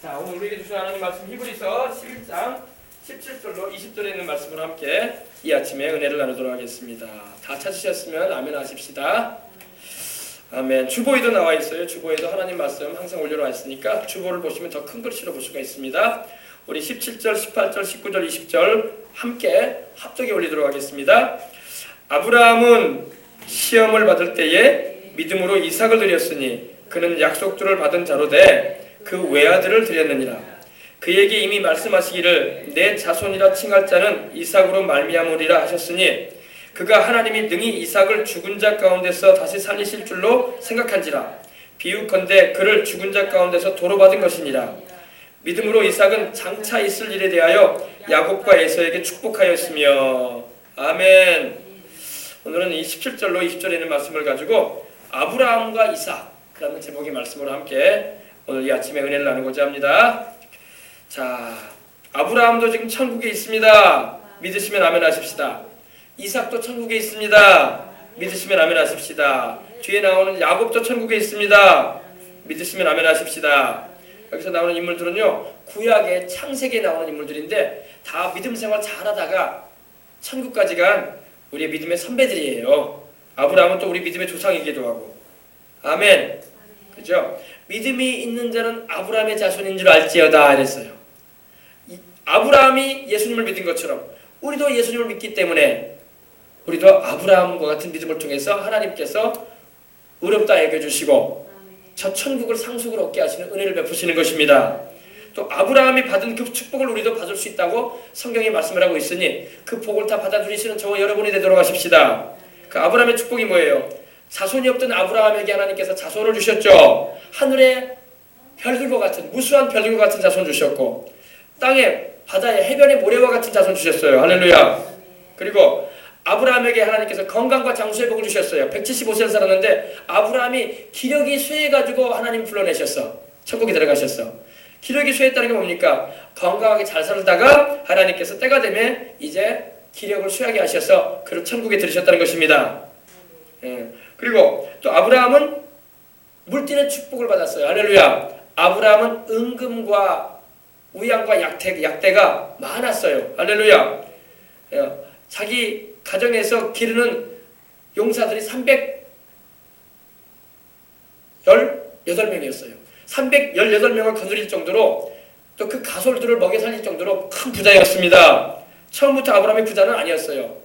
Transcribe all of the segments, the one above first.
자, 오늘 우리에게 주신 하나님 말씀 히브리서 11장 17절로 20절에 있는 말씀을 함께 이 아침에 은혜를 나누도록 하겠습니다. 다 찾으셨으면 아멘 하십시다. 아멘. 주보에도 나와 있어요. 주보에도 하나님 말씀 항상 올려놓아 있으니까 주보를 보시면 더 큰 글씨로 볼 수가 있습니다. 우리 17절, 18절, 19절, 20절 함께 합독에 올리도록 하겠습니다. 아브라함은 시험을 받을 때에 믿음으로 이삭을 드렸으니 그는 약속들을 받은 자로 돼 그 외아들을 드렸느니라. 그에게 이미 말씀하시기를 내 자손이라 칭할 자는 이삭으로 말미암으리라 하셨으니 그가 하나님이 능히 이삭을 죽은 자 가운데서 다시 살리실 줄로 생각한지라. 비유컨대 그를 죽은 자 가운데서 도로 받은 것이니라. 믿음으로 이삭은 장차 있을 일에 대하여 야곱과 에서에게 축복하였으며. 아멘. 오늘은 이 17절로 20절에 있는 말씀을 가지고 아브라함과 이삭이라는 제목의 말씀으로 함께 오늘 이 아침에 은혜를 나누고자 합니다. 자, 아브라함도 지금 천국에 있습니다. 믿으시면 아멘 하십시다. 이삭도 천국에 있습니다. 믿으시면 아멘 하십시다. 뒤에 나오는 야곱도 천국에 있습니다. 믿으시면 아멘 하십시다. 여기서 나오는 인물들은요, 구약의 창세기에 나오는 인물들인데 다 믿음 생활 잘하다가 천국까지 간 우리의 믿음의 선배들이에요. 아브라함은 또 우리 믿음의 조상이기도 하고. 아멘. 그죠? 믿음이 있는 자는 아브라함의 자손인 줄 알지어다 이랬어요. 아브라함이 예수님을 믿은 것처럼 우리도 예수님을 믿기 때문에 우리도 아브라함과 같은 믿음을 통해서 하나님께서 의롭다 여겨주시고 저 천국을 상속으로 얻게 하시는 은혜를 베푸시는 것입니다. 또 아브라함이 받은 그 축복을 우리도 받을 수 있다고 성경이 말씀을 하고 있으니 그 복을 다 받아들이시는 저와 여러분이 되도록 하십시다. 그 아브라함의 축복이 뭐예요? 자손이 없던 아브라함에게 하나님께서 자손을 주셨죠. 하늘의 별들과 같은 무수한 별들과 같은 자손 주셨고 땅에 바다에 해변의 모래와 같은 자손 주셨어요. 할렐루야. 그리고 아브라함에게 하나님께서 건강과 장수의 복을 주셨어요. 175세를 살았는데 아브라함이 기력이 쇠해가지고 하나님 불러내셨어. 천국에 들어가셨어. 기력이 쇠했다는 게 뭡니까? 건강하게 잘 살다가 하나님께서 때가 되면 이제 기력을 쇠하게 하셔서 그를 천국에 들으셨다는 것입니다. 그리고 또 아브라함은 물질의 축복을 받았어요. 할렐루야. 아브라함은 은금과 우양과 약대가 많았어요. 할렐루야. 자기 가정에서 기르는 용사들이 318명이었어요. 318명을 거느릴 정도로 또 그 가솔들을 먹여 살릴 정도로 큰 부자였습니다. 처음부터 아브라함이 부자는 아니었어요.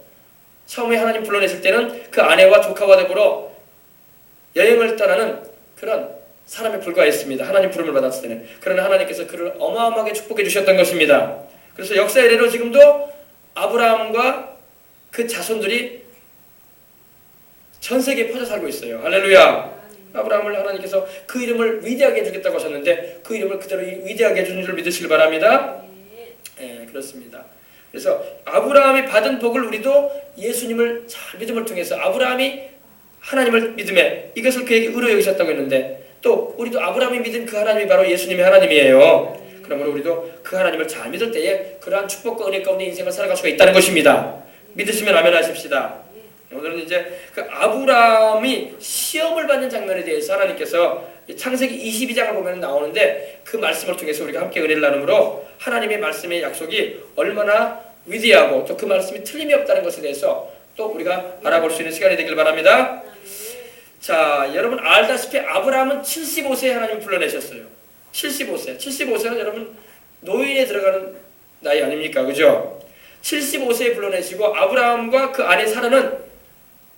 처음에 하나님 불러내실 때는 그 아내와 조카와 더불어 여행을 떠나는 그런 사람에 불과했습니다. 하나님 부름을 받았을 때는. 그러나 하나님께서 그를 어마어마하게 축복해 주셨던 것입니다. 그래서 역사 이래로 지금도 아브라함과 그 자손들이 전 세계에 퍼져 살고 있어요. 할렐루야. 아브라함을 하나님께서 그 이름을 위대하게 해주겠다고 하셨는데 그 이름을 그대로 위대하게 해주는 줄 믿으시길 바랍니다. 그렇습니다. 그래서 아브라함이 받은 복을 우리도 예수님을 잘 믿음을 통해서 아브라함이 하나님을 믿음에 이것을 그에게 의로 여기셨다고 했는데 또 우리도 아브라함이 믿은 그 하나님이 바로 예수님의 하나님이에요. 그러므로 우리도 그 하나님을 잘 믿을 때에 그러한 축복과 은혜 가운데 인생을 살아갈 수가 있다는 것입니다. 믿으시면 아멘 하십시다. 오늘은 이제 그 아브라함이 시험을 받는 장면에 대해서 하나님께서 창세기 22장을 보면 나오는데 그 말씀을 통해서 우리가 함께 은혜를 나눔으로 하나님의 말씀의 약속이 얼마나 위대하고 또 그 말씀이 틀림이 없다는 것에 대해서 또 우리가 알아볼 수 있는 시간이 되길 바랍니다. 자, 여러분 알다시피 아브라함은 75세에 하나님 불러내셨어요. 75세는 여러분 노인에 들어가는 나이 아닙니까? 그죠? 75세에 불러내시고 아브라함과 그 아내 사라는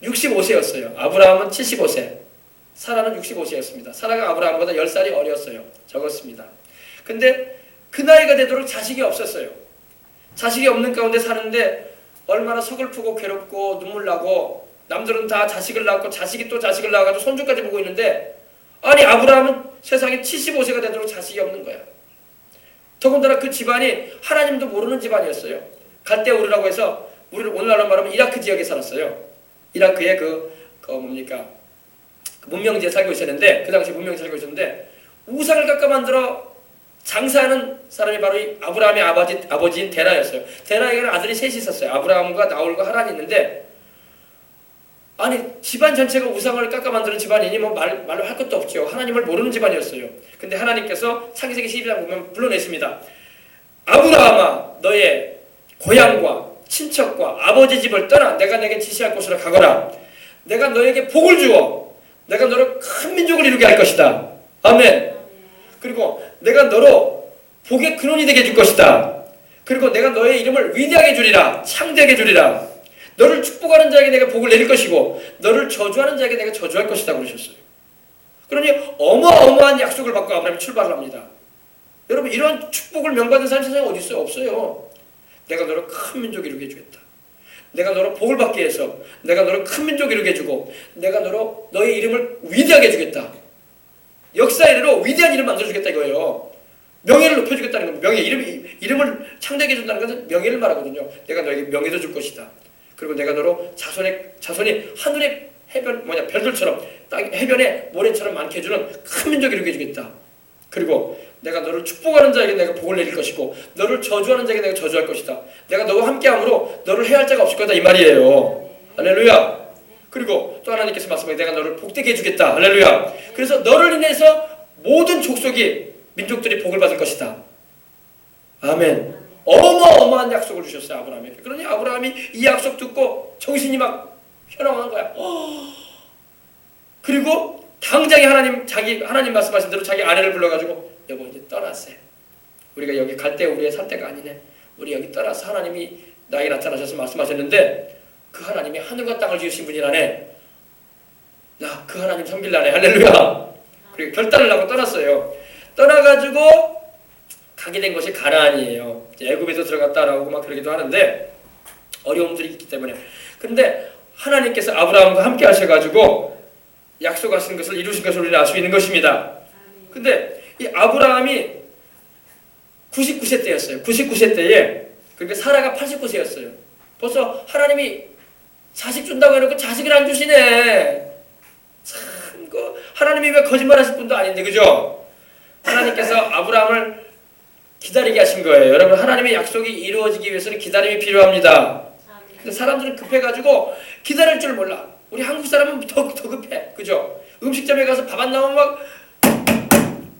65세였어요. 아브라함은 75세, 사라는 65세였습니다. 사라가 아브라함보다 10살이 어렸어요. 적었습니다. 근데 그 나이가 되도록 자식이 없었어요. 자식이 없는 가운데 사는데 얼마나 서글프고 괴롭고 눈물 나고 남들은 다 자식을 낳고 자식이 또 자식을 낳아가지고 손주까지 보고 있는데 아니 아브라함은 세상에 75세가 되도록 자식이 없는 거야. 더군다나 그 집안이 하나님도 모르는 집안이었어요. 갈대 우르라고 해서 우리를 오늘날로 말하면 이라크 지역에 살았어요. 이라크의 그 문명지에 살고 있었는데 그 당시 문명지에 살고 있었는데 우상을 깎아 만들어 장사하는 사람이 바로 이 아브라함의 아버지인 데라였어요. 데라에게는 아들이 셋이 있었어요. 아브라함과 나홀과 하란이 있는데 아니 집안 전체가 우상을 깎아 만드는 집안이니 뭐 말로 할 것도 없죠. 하나님을 모르는 집안이었어요. 근데 하나님께서 창세기 12장 보면 불러냈습니다. 아브라함아 너의 고향과 친척과 아버지 집을 떠나 내가 내게 지시할 곳으로 가거라. 내가 너에게 복을 주어 내가 너를 큰 민족을 이루게 할 것이다. 아멘. 그리고 내가 너로 복의 근원이 되게 해줄 것이다. 그리고 내가 너의 이름을 위대하게 주리라. 창대하게 주리라. 너를 축복하는 자에게 내가 복을 내릴 것이고 너를 저주하는 자에게 내가 저주할 것이다 그러셨어요. 그러니 어마어마한 약속을 받고 아브라함이 출발을 합니다. 여러분 이런 축복을 명받은 사람이 세상에 어디 있어요? 없어요. 내가 너를 큰 민족 이루게 해주겠다. 내가 너를 복을 받게 해서 내가 너를 큰 민족 이루게 해주고 내가 너로 너의 이름을 위대하게 해주겠다. 역사 이래로 위대한 이름 만들어주겠다 이거예요. 명예를 높여주겠다는 겁니다. 명예, 이름을 창대하게 해준다는 것은 명예를 말하거든요. 내가 너에게 명예도 줄 것이다. 그리고 내가 너로 자손이 하늘의 별들처럼 땅 해변의 모래처럼 많게 해주는 큰 민족이 이루게 해주겠다. 그리고 내가 너를 축복하는 자에게 내가 복을 내릴 것이고 너를 저주하는 자에게 내가 저주할 것이다. 내가 너와 함께함으로 너를 해할 자가 없을 거다 이 말이에요. 할렐루야. 그리고 또 하나님께서 말씀하시고 내가 너를 복되게 해주겠다. 할렐루야. 그래서 너를 인해서 모든 족속이 민족들이 복을 받을 것이다. 아멘. 어마어마한 약속을 주셨어요 아브라함에게. 그러니 아브라함이 이 약속 듣고 정신이 막 현황한 거야. 그리고 당장에 하나님 말씀하신 대로 자기 아내를 불러가지고 여보 이제 떠나세. 우리가 여기 갈 때 우리의 살 때가 아니네. 우리 여기 떠나서 하나님이 나에게 나타나셔서 말씀하셨는데 그 하나님이 하늘과 땅을 지으신 분이라네. 나 그 하나님 섬길라네. 할렐루야. 그리고 결단을 하고 떠났어요. 떠나가지고 가게 된 것이 가나안이에요. 애굽에서 들어갔다 나오고 막 그러기도 하는데 어려움들이 있기 때문에. 근데 하나님께서 아브라함과 함께 하셔가지고 약속하신 것을 이루신 것을 우리는 알 수 있는 것입니다. 근데 이 아브라함이 99세 때였어요. 99세 때에 그러니까 사라가 89세였어요. 벌써 하나님이 자식 준다고 해놓고 자식을 안 주시네. 참, 하나님이 왜 거짓말하실 분도 아닌데 그죠? 하나님께서 아브라함을 기다리게 하신 거예요. 여러분 하나님의 약속이 이루어지기 위해서는 기다림이 필요합니다. 근데 사람들은 급해가지고 기다릴 줄 몰라. 우리 한국 사람은 더 급해. 그죠? 음식점에 가서 밥 안 나오면 막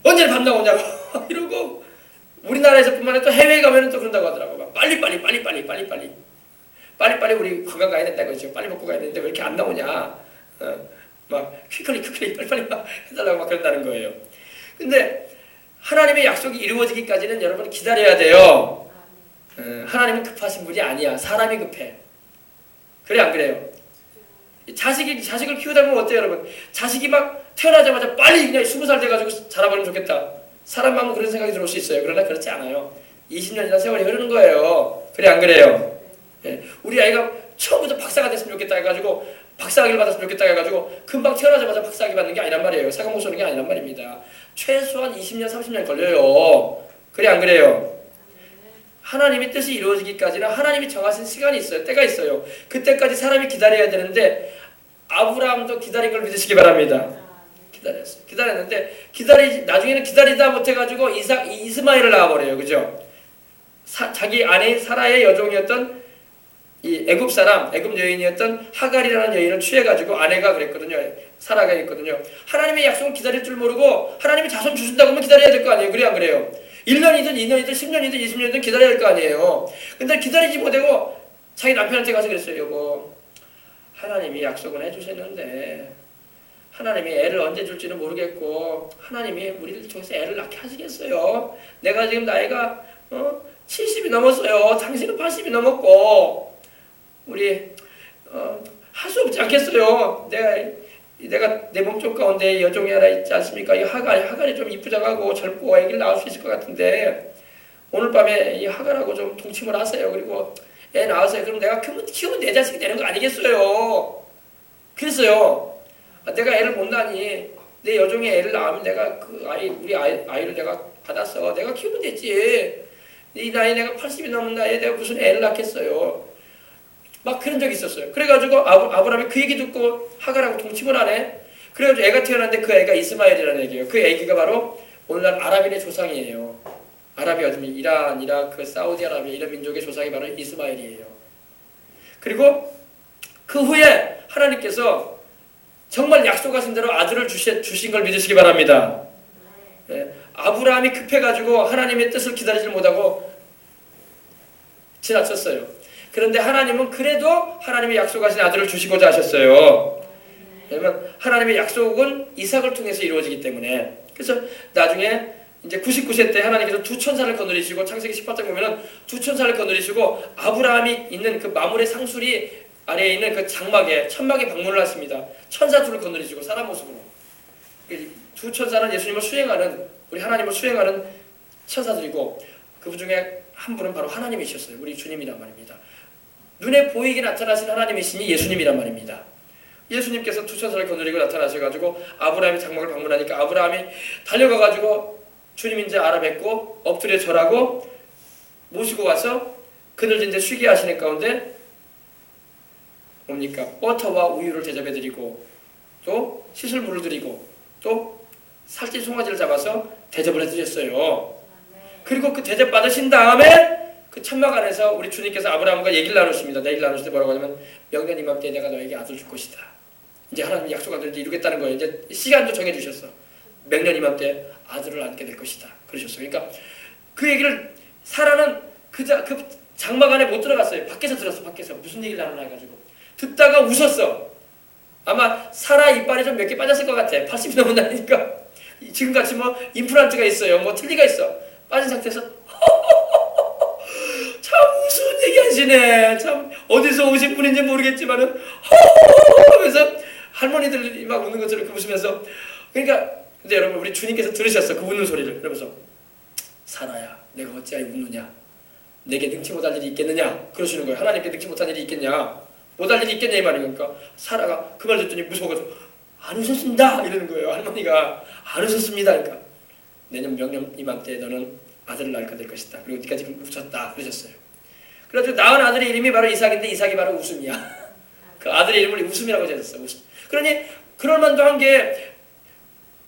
언제 밥 나오냐고 이러고 우리나라에서 뿐만 아니라 또 해외에 가면 또 그런다고 하더라고. 막 빨리 우리 관광 가야 된다 그죠? 빨리 먹고 가야 되는데 왜 이렇게 안 나오냐? 막 퀵클리 빨리 막 해달라고 막 그런다는 거예요. 근데 하나님의 약속이 이루어지기까지는 여러분 기다려야 돼요. 하나님은 급하신 분이 아니야. 사람이 급해. 그래 안 그래요? 자식을 키우다 보면 어때요 여러분? 자식이 막 태어나자마자 빨리 그냥 20살 돼가지고 자라버리면 좋겠다. 사람 마음은 그런 생각이 들어올 수 있어요. 그러나 그렇지 않아요. 20년이나 세월이 흐르는 거예요. 그래 안 그래요? 예. 우리 아이가 처음부터 박사가 됐으면 좋겠다 해가지고 박사학위를 받았으면 좋겠다 해가지고 금방 태어나자마자 박사학위 받는 게 아니란 말이에요. 사과목 쏘는 게 아니란 말입니다. 최소한 20년 30년 걸려요. 그래 안 그래요? 하나님의 뜻이 이루어지기까지는 하나님이 정하신 시간이 있어요. 때가 있어요. 그때까지 사람이 기다려야 되는데 아브라함도 기다린 걸 믿으시기 바랍니다. 기다렸어요. 기다렸는데 나중에는 기다리다 못해가지고 이스마엘을 낳아버려요. 그죠? 자기 아내인 사라의 여종이었던 이 애굽 여인이었던 하갈이라는 여인을 취해가지고 아내가 그랬거든요. 사라가 있거든요. 하나님의 약속을 기다릴 줄 모르고 하나님이 자손 주신다고 하면 기다려야 될 거 아니에요. 그래 안 그래요? 1년이든 2년이든 10년이든 20년이든 기다려야 될 거 아니에요. 근데 기다리지 못하고 자기 남편한테 가서 그랬어요. 여보, 하나님이 약속은 해주셨는데 하나님이 애를 언제 줄지는 모르겠고 하나님이 우리를 통해서 애를 낳게 하시겠어요? 내가 지금 나이가 70이 넘었어요. 당신은 80이 넘었고 우리 할 수 없지 않겠어요? 내가 내 몸쪽 가운데 여종이 하나 있지 않습니까? 이 하갈이 좀 이쁘장하고 젊고 애기를 낳을 수 있을 것 같은데 오늘 밤에 이 하갈하고 좀 동침을 하세요. 그리고 애 낳으세요. 그럼 내가 키우면 내 자식이 되는 거 아니겠어요? 그랬어요. 내가 애를 못 낳으니 내 여종이 애를 낳으면 내가 우리 아이를 내가 받았어. 내가 키우면 되지. 이 나이 내가 80이 넘은 나이에 내가 무슨 애를 낳겠어요. 막 그런 적이 있었어요. 그래가지고 아브라함이 그 얘기 듣고 하갈하고 동침을 하네. 그래가지고 애가 태어났는데 그 애가 이스마엘이라는 애기예요. 그 애기가 바로 오늘날 아랍인의 조상이에요. 아랍이 어디면 이란, 이라크, 사우디아라비아 이런 민족의 조상이 바로 이스마엘이에요. 그리고 그 후에 하나님께서 정말 약속하신 대로 아들을 주신 걸 믿으시기 바랍니다. 예, 아브라함이 급해가지고 하나님의 뜻을 기다리지 못하고 지나쳤어요. 그런데 하나님은 그래도 하나님이 약속하신 아들을 주시고자 하셨어요. 왜냐면 하나님의 약속은 이삭을 통해서 이루어지기 때문에. 그래서 나중에 이제 99세 때 하나님께서 두 천사를 거느리시고, 창세기 18장 보면은 두 천사를 거느리시고 아브라함이 있는 그 마물의 상수리 아래에 있는 그 장막에 천막에 방문을 하십니다. 천사 둘을 거느리시고 사람 모습으로. 두 천사는 예수님을 수행하는, 우리 하나님을 수행하는 천사들이고, 그 중에 한 분은 바로 하나님이셨어요. 우리 주님이란 말입니다. 눈에 보이게 나타나신 하나님이시니 예수님이란 말입니다. 예수님께서 두 천사를 거느리고 나타나셔가지고 아브라함의 장막을 방문하니까 아브라함이 달려가가지고 주님 이제 알아뵙고 엎드려 절하고 모시고 와서 그늘 이제 쉬게 하시는 가운데 뭡니까? 버터와 우유를 대접해드리고 또 씻을 물을 드리고 또 살찐 송아지를 잡아서 대접을 해드렸어요. 그리고 그 대접 받으신 다음에 그 천막 안에서 우리 주님께서 아브라함과 얘기를 나누십니다. 얘기를 나누실 때 뭐라고 하냐면 명년 이맘때 내가 너에게 아들 줄 것이다. 이제 하나님이 약속한 대로 이루겠다는 거예요. 이제 시간도 정해주셨어. 명년 이맘때 아들을 안게 될 것이다. 그러셨어요. 그러니까 그 얘기를 사라는 그 장막 안에 못 들어갔어요. 밖에서 들었어. 밖에서 무슨 얘기를 나누나 해가지고 듣다가 웃었어. 아마 사라 이빨이 좀 몇 개 빠졌을 것 같아. 80이 넘은다니까. 지금같이 뭐 임플란트가 있어요. 뭐 틀니가 있어. 빠진 상태에서 참 무슨 얘기 하시네. 참 어디서 오신 분인지 모르겠지만은 하면서 할머니들이 막 웃는 것처럼 이렇게 웃으면서. 그러니까 근데 여러분 우리 주님께서 들으셨어. 그 웃는 소리를. 그러면서 사라야 내가 어찌하여 웃느냐. 내게 능치 못할 일이 있겠느냐. 그러시는 거예요. 하나님께 능치 못할 일이 있겠냐. 못할 일이 있겠냐 이 말이니까 사라가 그 말 듣더니 무서워가지고 안 웃었습니다 이러는 거예요. 할머니가 안 웃었습니다. 그러니까 내년 명년 이맘때 너는 아들을 낳게 될 것이다. 그리고 네가 지금 웃었다 그러셨어요. 그래가지고 낳은 아들의 이름이 바로 이삭인데 이삭이 바로 웃음이야. 그 아들의 이름을 웃음이라고 지었어. 웃음. 그러니 그럴만도 한 게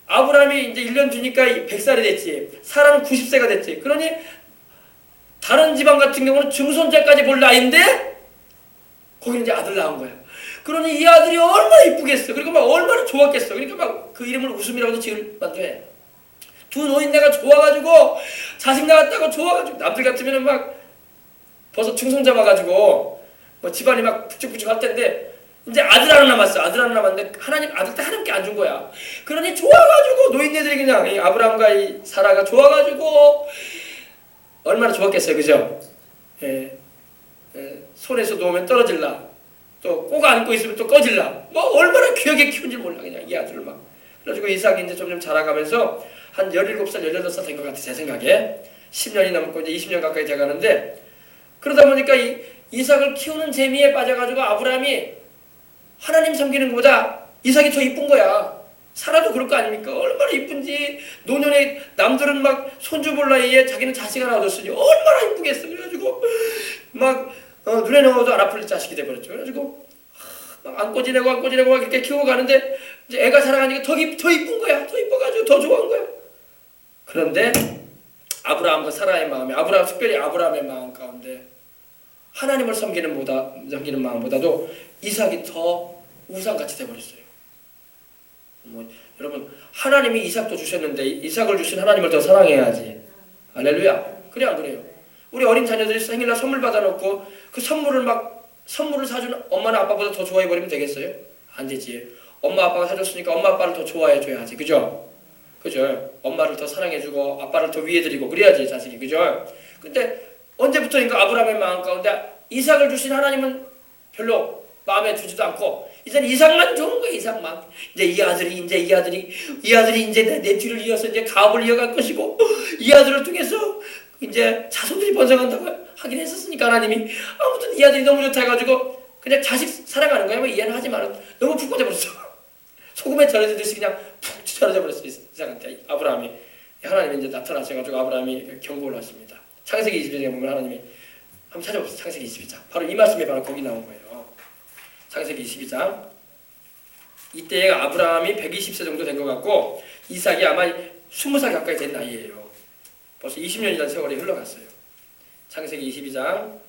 아브라함이 이제 1년 뒤니까 100살이 됐지. 사라는 90세가 됐지. 그러니 다른 집안 같은 경우는 증손자까지 볼 나이인데 거기는 이제 아들 낳은 거야. 그러니 이 아들이 얼마나 이쁘겠어. 그리고 막 얼마나 좋았겠어. 그러니까 막 그 이름을 웃음이라고도 지을 만도 해. 두 노인네가 좋아가지고 자식 낳았다고 좋아가지고 남들 같으면은 막 벌써 증손자 와가지고 뭐 집안이 막 북적북적 할 텐데 이제 아들 하나 남았어. 아들 하나 남았는데 하나님 아들 때 하나님께 안 준 거야. 그러니 좋아가지고 노인네들이 그냥 이 아브라함과 이 사라가 좋아가지고 얼마나 좋았겠어요, 그죠? 손에서 놓으면 떨어질라. 또 꼭 안고 있으면 또 꺼질라. 뭐 얼마나 귀하게 키운지 몰라 그냥 이 아들을 막. 그래가지고 이삭이 이제 점점 자라가면서 한 17살, 18살 된 것 같아 제 생각에. 10년이 넘고 이제 20년 가까이 돼가는데 그러다 보니까 이 이삭을 키우는 재미에 빠져가지고 아브라함이 하나님 섬기는 것보다 이삭이 더 이쁜 거야. 사라도 그럴 거 아닙니까? 얼마나 이쁜지. 노년에 남들은 막 손주 볼 나이에 자기는 자식 하나 얻었으니 얼마나 이쁘겠어. 그래가지고 막 눈에 넣어도 안 아플 자식이 돼버렸죠. 그래가지고 막 안고 지내고 막 이렇게 키워가는데 이제 애가 자라가니까 더 이쁜 거야. 더 이뻐가지고 더 좋아한 거야. 그런데 아브라함과 사라의 마음에 특별히 아브라함의 마음 가운데 하나님을 섬기는 마음보다도 이삭이 더 우상같이 돼버렸어요. 여러분 하나님이 이삭도 주셨는데 이삭을 주신 하나님을 더 사랑해야지. 할렐루야. 그래 안 그래요? 우리 어린 자녀들이 생일날 선물 받아놓고 그 선물을 사준 엄마나 아빠보다 더 좋아해버리면 되겠어요? 안 되지. 엄마 아빠가 사줬으니까 엄마 아빠를 더 좋아해줘야지. 그죠? 그죠? 엄마를 더 사랑해주고 아빠를 더 위해드리고 그래야지 자식이. 그죠? 근데 언제부터인가 아브라함의 마음 가운데 이삭을 주신 하나님은 별로 마음에 두지도 않고 이제는 이삭만 좋은 거야. 이삭만. 이제 이 아들이 이제 내 뒤를 이어서 이제 가업을 이어갈 것이고 이 아들을 통해서 이제 자손들이 번성한다고 하긴 했었으니까 하나님이 아무튼 이 아들이 너무 좋다 해가지고 그냥 자식 사랑하는 거야. 뭐 이해는 하지만 너무 푹 꺼져버렸어. 소금에 절여지듯이 그냥 푹 절여져버렸어. 이삭한테 아브라함이. 하나님이 이제 나타나셔가지고 아브라함이 경고를 하십니다. 창세기 22장에 보면 하나님이 한번 찾아보세요. 창세기 22장. 바로 이 말씀이 바로 거기 나온 거예요. 창세기 22장. 이때 아브라함이 120세 정도 된 것 같고 이삭이 아마 20살 가까이 된 나이예요. 벌써 20년이라는 세월이 흘러갔어요. 창세기 22장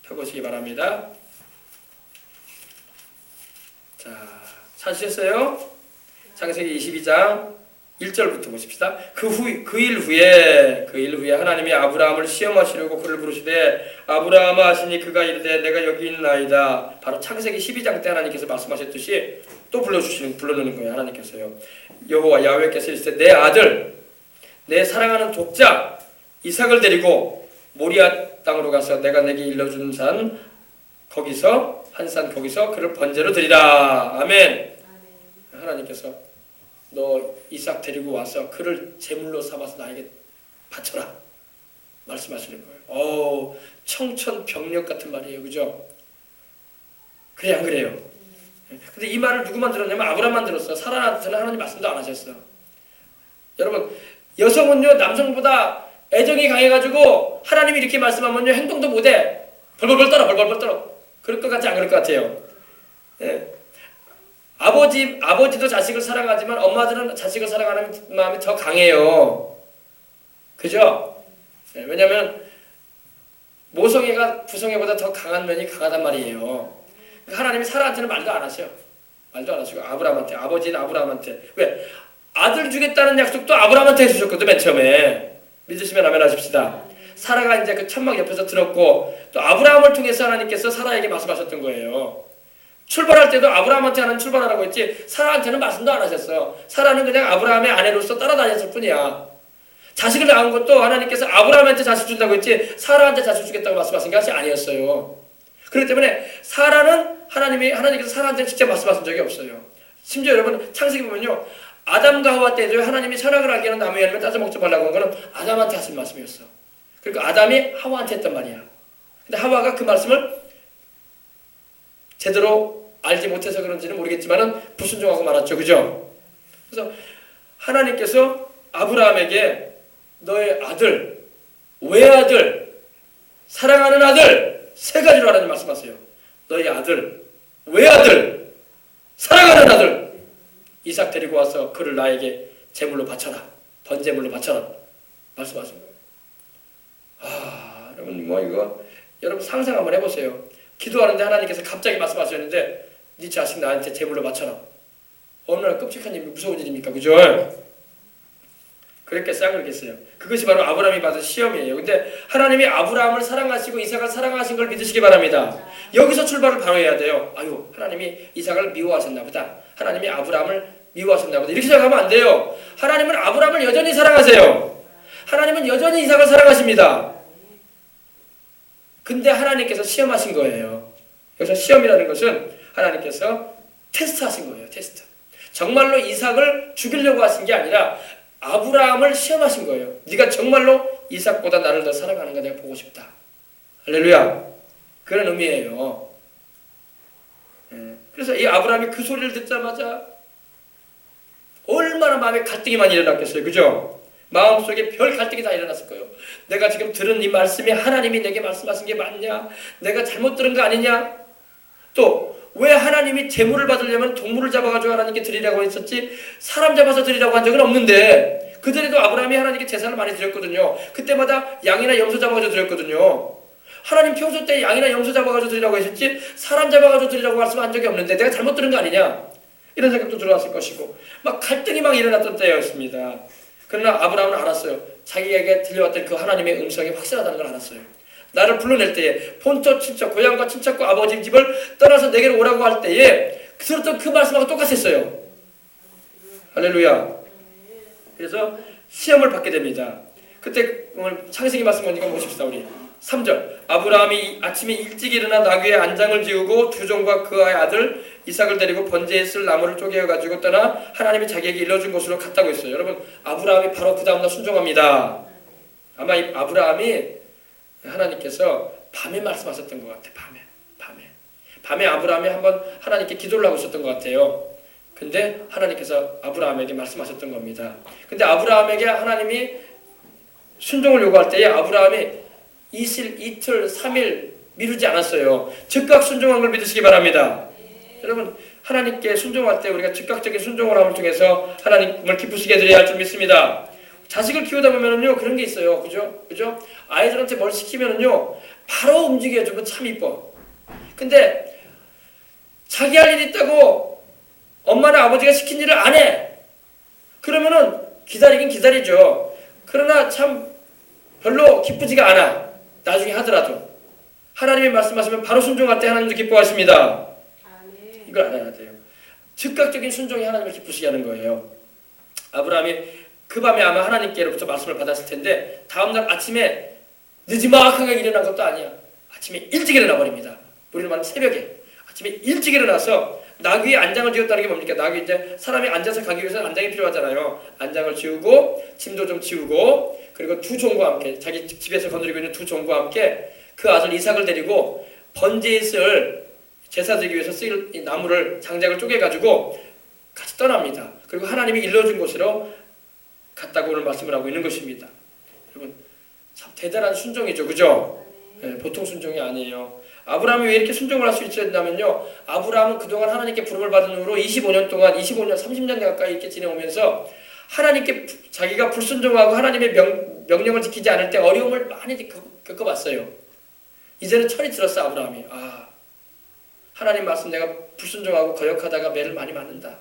펴보시기 바랍니다. 자, 찾으셨어요? 창세기 22장 1절부터 보십시다. 그 일 후에 하나님이 아브라함을 시험하시려고 그를 부르시되 아브라함아 하시니 그가 이르되 내가 여기 있나이다. 바로 창세기 12장 때 하나님께서 말씀하셨듯이 또 불러놓는 거예요. 하나님께서요. 여호와 야훼께서 이르시되 내 아들 내 사랑하는 독자 이삭을 데리고 모리아 땅으로 가서 내가 내게 일러준 산 거기서 한 산 거기서 그를 번제로 드리라. 아멘. 하나님께서 너 이삭 데리고 와서 그를 제물로 삼아서 나에게 바쳐라 말씀하시는 거예요. 청천벽력 같은 말이에요. 그죠? 그래 안 그래요? 근데 이 말을 누구만 들었냐면 아브라함만 들었어. 사라한테는 하나님 말씀도 안 하셨어. 여러분 여성은요 남성보다 애정이 강해가지고 하나님이 이렇게 말씀하면요 행동도 못해. 벌벌벌 떨어. 그럴 것 같지 안 그럴 것 같아요. 예. 아버지도 자식을 사랑하지만 엄마들은 자식을 사랑하는 마음이 더 강해요. 그죠? 예, 왜냐하면 모성애가 부성애보다 더 강한 면이 강하단 말이에요. 그러니까 하나님이 사라한테는 말도 안 하셔. 말도 안 하시고 아브라함한테 아버지인 아브라함한테 왜? 아들 주겠다는 약속도 아브라함한테 해주셨거든 맨 처음에. 믿으시면 아멘 하십시다. 사라가 이제 그 천막 옆에서 들었고 또 아브라함을 통해서 하나님께서 사라에게 말씀하셨던 거예요. 출발할 때도 아브라함한테 하나님 출발하라고 했지 사라한테는 말씀도 안 하셨어. 사라는 그냥 아브라함의 아내로서 따라다녔을 뿐이야. 자식을 낳은 것도 하나님께서 아브라함한테 자식 준다고 했지 사라한테 자식 주겠다고 말씀하신 것이 아니었어요. 그렇기 때문에 사라는 하나님께서 사라한테 직접 말씀하신 적이 없어요. 심지어 여러분 창세기 보면요 아담과 하와 때도 하나님이 선악을 알게 하는 나무 열매 따져 먹지 말라고 한 거는 아담한테 하신 말씀이었어. 그러니까 아담이 하와한테 했단 말이야. 근데 하와가 그 말씀을 제대로 알지 못해서 그런지는 모르겠지만은 불순종하고 말았죠. 그죠? 그래서 하나님께서 아브라함에게 너의 아들, 외아들, 사랑하는 아들 세 가지로 하나님 말씀하세요. 너의 아들, 외아들, 사랑하는 아들 이삭 데리고 와서 그를 나에게 제물로 바쳐라. 번제물로 바쳐라. 말씀하신 거예요. 여러분 이거 여러분 상상 한번 해보세요. 기도하는데 하나님께서 갑자기 말씀하셨는데 네 자식 나한테 제물로 바쳐라. 얼마나 끔찍한 일, 무서운 일입니까? 그죠? 그랬겠어요? 그랬겠어요? 그것이 바로 아브라함이 받은 시험이에요. 근데 하나님이 아브라함을 사랑하시고 이삭을 사랑하신 걸 믿으시기 바랍니다. 여기서 출발을 바로 해야 돼요. 하나님이 이삭을 미워하셨나 보다. 하나님이 아브라함을 미워하셨나 보다. 이렇게 생각하면 안 돼요. 하나님은 아브라함을 여전히 사랑하세요. 하나님은 여전히 이삭을 사랑하십니다. 근데 하나님께서 시험하신 거예요. 여기서 시험이라는 것은 하나님께서 테스트하신 거예요. 테스트. 정말로 이삭을 죽이려고 하신 게 아니라 아브라함을 시험하신 거예요. 네가 정말로 이삭보다 나를 더 사랑하는가 내가 보고 싶다. 할렐루야. 그런 의미예요. 그래서 이 아브라함이 그 소리를 듣자마자 얼마나 마음에 갈등이 많이 일어났겠어요. 그죠? 마음속에 별 갈등이 다 일어났을 거예요. 내가 지금 들은 이 말씀이 하나님이 내게 말씀하신 게 맞냐? 내가 잘못 들은 거 아니냐? 또 왜 하나님이 제물을 받으려면 동물을 잡아가지고 하나님께 드리라고 했었지 사람 잡아서 드리라고 한 적은 없는데 그전에도 아브라함이 하나님께 제사를 많이 드렸거든요. 그때마다 양이나 염소 잡아가지고 드렸거든요. 하나님 평소 때 양이나 염소 잡아가지고 드리라고 했었지 사람 잡아가지고 드리라고 말씀한 적이 없는데 내가 잘못 들은 거 아니냐? 이런 생각도 들어왔을 것이고 막 갈등이 막 일어났던 때였습니다. 그러나 아브라함은 알았어요. 자기에게 들려왔던 그 하나님의 음성이 확실하다는 걸 알았어요. 나를 불러낼 때에 본토 친척, 고향과 친척과 아버지 집을 떠나서 내게로 오라고 할 때에 들었던 그 말씀하고 똑같았어요. 할렐루야. 그래서 시험을 받게 됩니다. 그때 오늘 창세기 말씀 보니까 보십시다. 우리 3절 아브라함이 아침에 일찍 일어나 나귀의 안장을 지우고 두 종과 그의 아들 이삭을 데리고 번제에 쓸 나무를 쪼개어가지고 떠나 하나님이 자기에게 일러준 곳으로 갔다고 했어요. 여러분 아브라함이 바로 그 다음날 순종합니다. 아마 이 아브라함이 하나님께서 밤에 말씀하셨던 것 같아요. 밤에 아브라함이 한번 하나님께 기도를 하고 있었던 것 같아요. 근데 하나님께서 아브라함에게 말씀하셨던 겁니다. 근데 아브라함에게 하나님이 순종을 요구할 때에 아브라함이 이틀, 3일 미루지 않았어요. 즉각 순종한 걸 믿으시기 바랍니다. 여러분 하나님께 순종할 때 우리가 즉각적인 순종을 함을 통해서 하나님을 기쁘시게 해드려야 할 줄 믿습니다. 자식을 키우다 보면은요 그런 게 있어요. 그죠? 아이들한테 뭘 시키면은요 바로 움직여주면 참 이뻐. 근데 자기 할 일 있다고 엄마나 아버지가 시킨 일을 안 해. 그러면은 기다리긴 기다리죠. 그러나 참 별로 기쁘지가 않아. 나중에 하더라도. 하나님이 말씀하시면 바로 순종할 때 하나님도 기뻐하십니다. 이걸 알아야 돼요. 즉각적인 순종이 하나님을 기쁘시게 하는 거예요. 아브라함이 그 밤에 아마 하나님께로부터 말씀을 받았을 텐데 다음날 아침에 늦지막하게 일어난 것도 아니야. 아침에 일찍 일어나 버립니다. 우리는 말하는 새벽에 아침에 일찍 일어나서 나귀에 안장을 지었다는 게 뭡니까? 나귀 이제 사람이 앉아서 가기 위해서는 안장이 필요하잖아요. 안장을 지우고 짐도 좀 지우고 그리고 두 종과 함께 자기 집에서 거느리고 있는 두 종과 함께 그 아들 이삭을 데리고 번제에 쓸 제사 드리기 위해서 쓸 이 나무를 장작을 쪼개가지고 같이 떠납니다. 그리고 하나님이 일러준 곳으로 갔다고 오늘 말씀을 하고 있는 것입니다. 여러분 참 대단한 순종이죠, 그죠? 네, 보통 순종이 아니에요. 아브라함이 왜 이렇게 순종을 할 수 있었냐면요. 아브라함은 그동안 하나님께 부름을 받은 후로 25년 동안 25년, 30년 가까이 이렇게 지내오면서 하나님께 자기가 불순종하고 하나님의 명령을 지키지 않을 때 어려움을 많이 겪어봤어요. 이제는 철이 들었어, 아브라함이. 아, 하나님 말씀 내가 불순종하고 거역하다가 매를 많이 맞는다.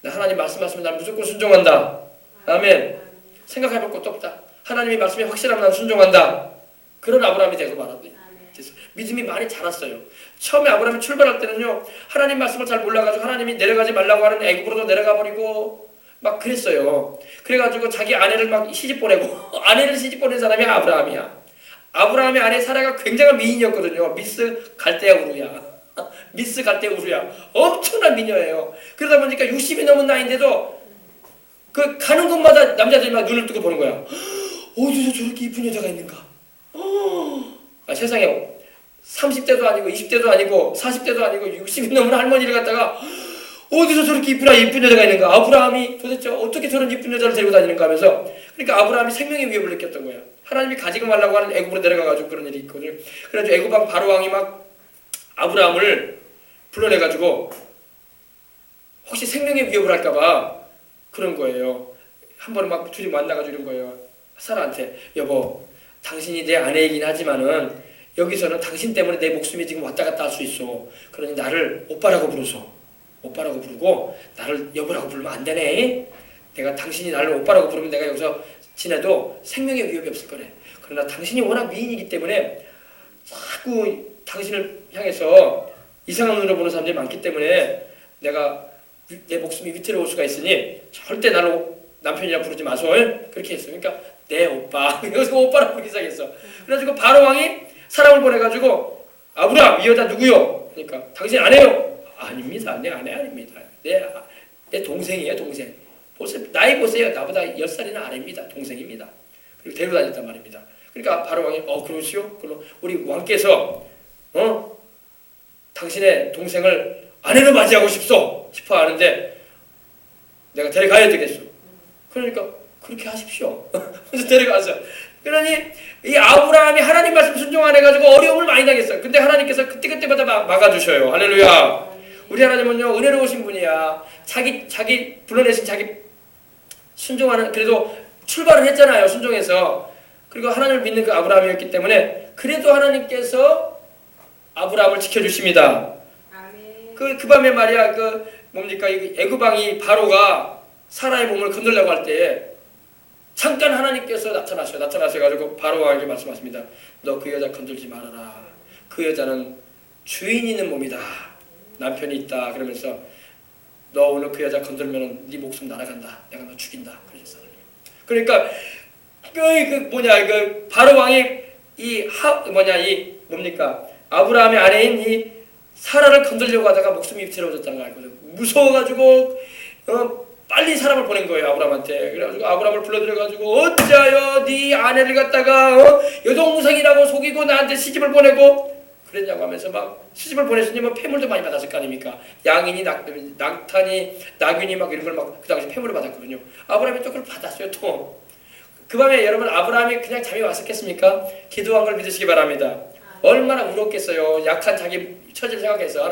나 하나님 말씀하시면 난 무조건 순종한다. 아멘. 생각해볼 것도 없다. 하나님의 말씀이 확실하면 난 순종한다. 그런 아브라함이 되고 말았어요. 믿음이 많이 자랐어요. 처음에 아브라함이 출발할 때는요, 하나님 말씀을 잘 몰라가지고 하나님이 내려가지 말라고 하는 애굽으로도 내려가 버리고 막 그랬어요. 그래가지고 자기 아내를 막 시집 보내고 아내를 시집 보낸 사람이 아브라함이야. 아브라함의 아내 사라가 굉장한 미인이었거든요. 미스 갈대아 우루야. 미스 갈대아 우루야. 엄청난 미녀예요. 그러다 보니까 60이 넘은 나이인데도 그 가는 곳마다 남자들이 막 눈을 뜨고 보는 거야. 어디서 저렇게 이쁜 여자가 있는가? 아, 세상에 30대도 아니고 20대도 아니고 40대도 아니고 60이 넘은 할머니를 갖다가 어디서 저렇게 이쁜 여자가 있는가? 아브라함이 도대체 어떻게 저런 이쁜 여자를 데리고 다니는가 하면서 그러니까 아브라함이 생명의 위협을 느꼈던 거야. 하나님이 가지고 말라고 하는 애굽으로 내려가가지고 그런 일이 있거든요. 그래가지고 애굽 왕 바로 왕이 막 아브라함을 불러내가지고 혹시 생명의 위협을 할까봐 그런 거예요. 한 번은 막 둘이 만나가지고 이런 거예요. 사라한테 여보, 당신이 내 아내이긴 하지만은 여기서는 당신 때문에 내 목숨이 지금 왔다 갔다 할 수 있어. 그러니 나를 오빠라고 부르소. 오빠라고 부르고 나를 여보라고 부르면 안 되네. 내가 당신이 나를 오빠라고 부르면 내가 여기서 지내도 생명의 위협이 없을 거래. 그러나 당신이 워낙 미인이기 때문에 자꾸 당신을 향해서 이상한 눈으로 보는 사람들이 많기 때문에 내가 내 목숨이 위태로울 수가 있으니 절대 나를 남편이라 부르지 마소. 그렇게 했어. 그러니까 내 오빠. 여기서 오빠라고 부르기 시작했어. 그래가지고 바로 왕이 사람을 보내가지고 아브라함 이 여자 누구요? 그러니까 당신 아내요? 아닙니다. 내 아내 아닙니다. 내 동생이에요, 동생. 보세요. 나이 보세요. 나보다 10살이나 아래입니다. 동생입니다. 그리고 데리고 다녔단 말입니다. 그러니까 바로 왕이 그러시오? 그럼 우리 왕께서 당신의 동생을 아내로 맞이하고 싶어 하는데 내가 데려가야 되겠소. 그러니까 그렇게 하십시오. 그래서 데려가서 그러니 이 아브라함이 하나님 말씀 순종 안 해가지고 어려움을 많이 당했어요. 근데 하나님께서 그때마다 막아주셔요. 할렐루야. 우리 하나님은요 은혜로우신 분이야. 자기 불러내신 자기 순종하는 그래도 출발을 했잖아요. 순종해서. 그리고 하나님을 믿는 그 아브라함이었기 때문에 그래도 하나님께서 아브라함을 지켜주십니다. 그 밤에 말이야 뭡니까 이 애굽 왕이 바로가 사라의 몸을 건들려고 할 때 잠깐 하나님께서 나타나셔가지고 바로 왕에게 말씀하십니다. 너 그 여자 건들지 말아라. 그 여자는 주인 있는 몸이다. 남편이 있다. 그러면서 너 오늘 그 여자 건들면 네 목숨 날아간다. 내가 너 죽인다. 그러셨어요. 그러니까 바로 왕이 아브라함의 아내인 이 사라를 건들려고 하다가 목숨이 위태로워졌다는 걸 알거든. 무서워가지고 빨리 사람을 보낸 거예요, 아브라함한테. 그래가지고 아브라함을 불러들여가지고 어찌하여 네 아내를 갖다가 여동생이라고 속이고 나한테 시집을 보내고 그랬냐고 하면서 막 시집을 보냈으니 뭐 폐물도 많이 받았을 거 아닙니까? 양인이 낙탄이 나균이 막 이런 걸 막 그 당시 폐물을 받았거든요. 아브라함이 또 그걸 받았어요. 또 그 밤에 여러분 아브라함이 그냥 잠이 왔었겠습니까? 기도한 걸 믿으시기 바랍니다. 얼마나 울었겠어요. 약한 자기 처지를 생각해서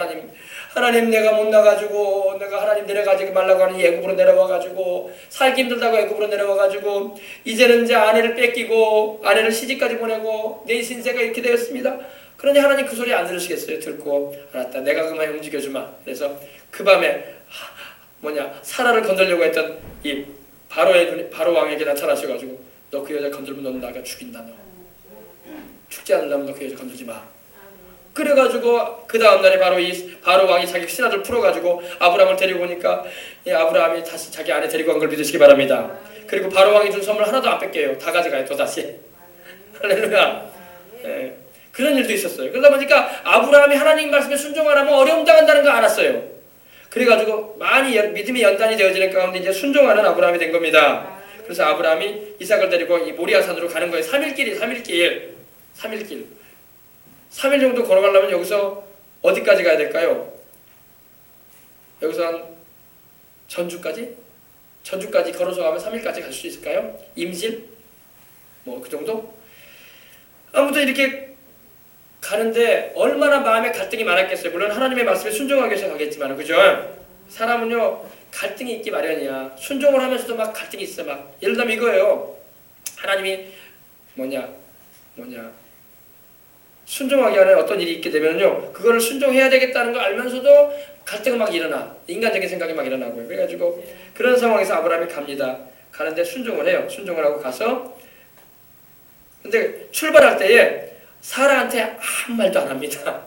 하나님 내가 못 나가지고 내가 하나님 내려가지 말라고 하는 애굽으로 내려와가지고 살기 힘들다고 애굽으로 내려와가지고 이제는 이제 아내를 뺏기고 아내를 시집까지 보내고 내 신세가 이렇게 되었습니다. 그러니 하나님 그 소리 안 들으시겠어요? 듣고 알았다. 내가 그만 움직여주마. 그래서 그 밤에 사라를 건들려고 했던 이 바로 왕에게 나타나셔가지고 너 그 여자 건들면 너는 나가 죽인다. 너 죽지 않으려면 너 그 여자 건들지 마. 그래가지고 그 다음날에 바로 왕이 자기 신하들 풀어가지고 아브라함을 데리고 오니까 아브라함이 다시 자기 아내 데리고 간 걸 믿으시기 바랍니다. 그리고 바로 왕이 준 선물 하나도 안 뺏겨요. 다 가져가요. 또 다시. 할렐루야. 예. 그런 일도 있었어요. 그러다 보니까 아브라함이 하나님 말씀에 순종하라면 어려움 당한다는 거 알았어요. 그래가지고 많이 믿음이 연단이 되어지는 가운데 이제 순종하는 아브라함이 된 겁니다. 그래서 아브라함이 이삭을 데리고 이 모리아산으로 가는 거예요. 3일 3일 정도 걸어가려면 여기서 어디까지 가야 될까요? 여기서 한 전주까지 걸어서 가면 3일까지 갈 수 있을까요? 임실? 뭐 그 정도? 아무튼 이렇게 가는데 얼마나 마음에 갈등이 많았겠어요. 물론 하나님의 말씀에 순종하기 위해서 가겠지만, 그죠? 사람은요 갈등이 있기 마련이야. 순종을 하면서도 막 갈등이 있어. 막 예를 들면 이거예요. 하나님이 순종하기 전에 어떤 일이 있게 되면요 그거를 순종해야 되겠다는 걸 알면서도 갈등이 막 일어나. 인간적인 생각이 막 일어나고요. 그래가지고 그런 상황에서 아브라함이 갑니다. 가는데 순종을 해요. 순종을 하고 가서 근데 출발할 때에 사라한테 아무 말도 안 합니다.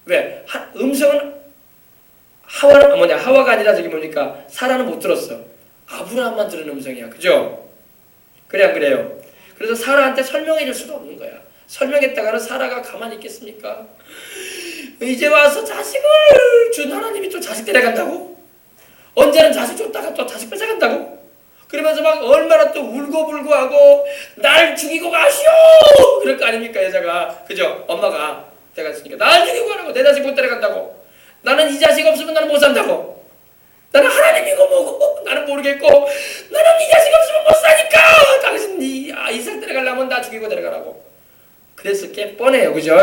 왜? 음성은 하와가 아니라 저기 뭡니까? 사라는 못 들었어. 아브라함만 들은 음성이야. 그죠? 그래 안 그래요? 그래서 사라한테 설명해 줄 수도 없는 거야. 설명했다가는 사라가 가만히 있겠습니까? 이제 와서 자식을 준 하나님이 또 자식 데려간다고? 언제는 자식 줬다가 또 자식 뺏어간다고? 그러면서 막 얼마나 또 울고불고 하고 날 죽이고 가시오! 그럴 거 아닙니까 여자가. 그죠? 엄마가 데려갔으니까 날 죽이고 가라고. 내 자식 못 데려간다고. 나는 이 자식 없으면 나는 못 산다고. 나는 하나님이고 뭐고 나는 모르겠고 나는 이 자식 없으면 못 사니까 당신 이삭 데려가려면 나 죽이고 데려가라고. 그랬을 게 뻔해요. 그죠?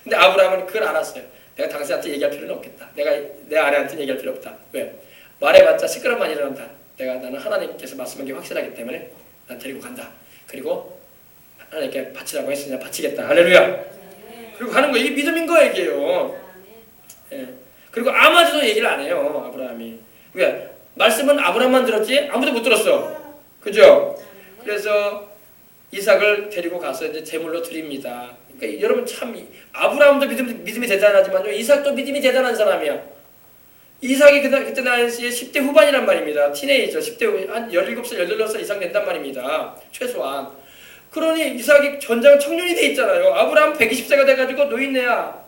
근데 아브라함은 그걸 알았어요. 내가 당신한테 얘기할 필요는 없겠다. 내가 내 아내한테 얘기할 필요 없다. 왜? 말해봤자 시끄러움만 일어난다. 나는 하나님께서 말씀한 게 확실하기 때문에 난 데리고 간다. 그리고 하나님께 바치라고 했으니까 바치겠다. 할렐루야. 그리고 가는 거 이게 믿음인 거예요. 이게요. 예. 그리고 아무도 얘기를 안 해요. 아브라함이. 왜? 말씀은 아브라함만 들었지 아무도 못 들었어. 그죠? 그래서 이삭을 데리고 가서 이제 제물로 드립니다. 그러니까 여러분 참 아브라함도 믿음이 대단하지만요. 이삭도 믿음이 대단한 사람이야. 이삭이 그때 당시에 10대 후반이란 말입니다. 티네이저 10대 한 17살 18살 이상 된단 말입니다. 최소한. 그러니 이삭이 전장 청년이 돼 있잖아요. 아브라함 120세가 돼가지고 노인네야.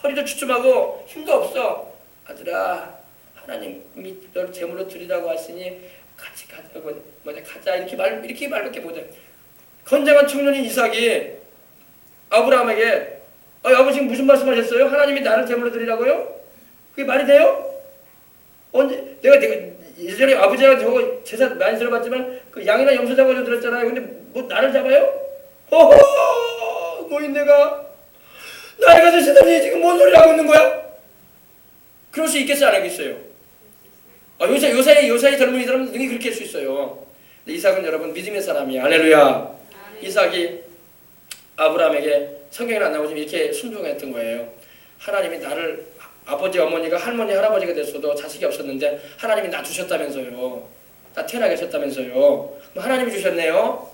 허리도 주춤하고 힘도 없어. 아들아 하나님이 너를 제물로 드리라고 하시니 같이 가자 이렇게 말밖에 못해. 건장한 청년인 이삭이 아브라함에게 아버지 지금 무슨 말씀하셨어요? 하나님이 나를 제물로 드리라고요? 그게 말이 돼요? 언제 내가 예전에 아버지가 저거 제사 많이 들어봤지만 그 양이나 염소 잡아줘 들었잖아요. 근데 뭐 나를 잡아요? 허허 노인네가 나이가 드시더니 지금 뭔 소리를 하고 있는 거야? 그럴 수 있겠어요? 안 하겠어요? 요새 젊은이들은 능히 그렇게 할 수 있어요. 근데 이삭은 여러분 믿음의 사람이야. 할렐루야. 이삭이 아브라함에게 성경에 안 나오지만 이렇게 순종했던 거예요. 하나님이 나를 아버지 어머니가 할머니 할아버지가 됐어도 자식이 없었는데 하나님이 나 주셨다면서요. 나 태어나게 하셨다면서요. 그럼 하나님이 주셨네요.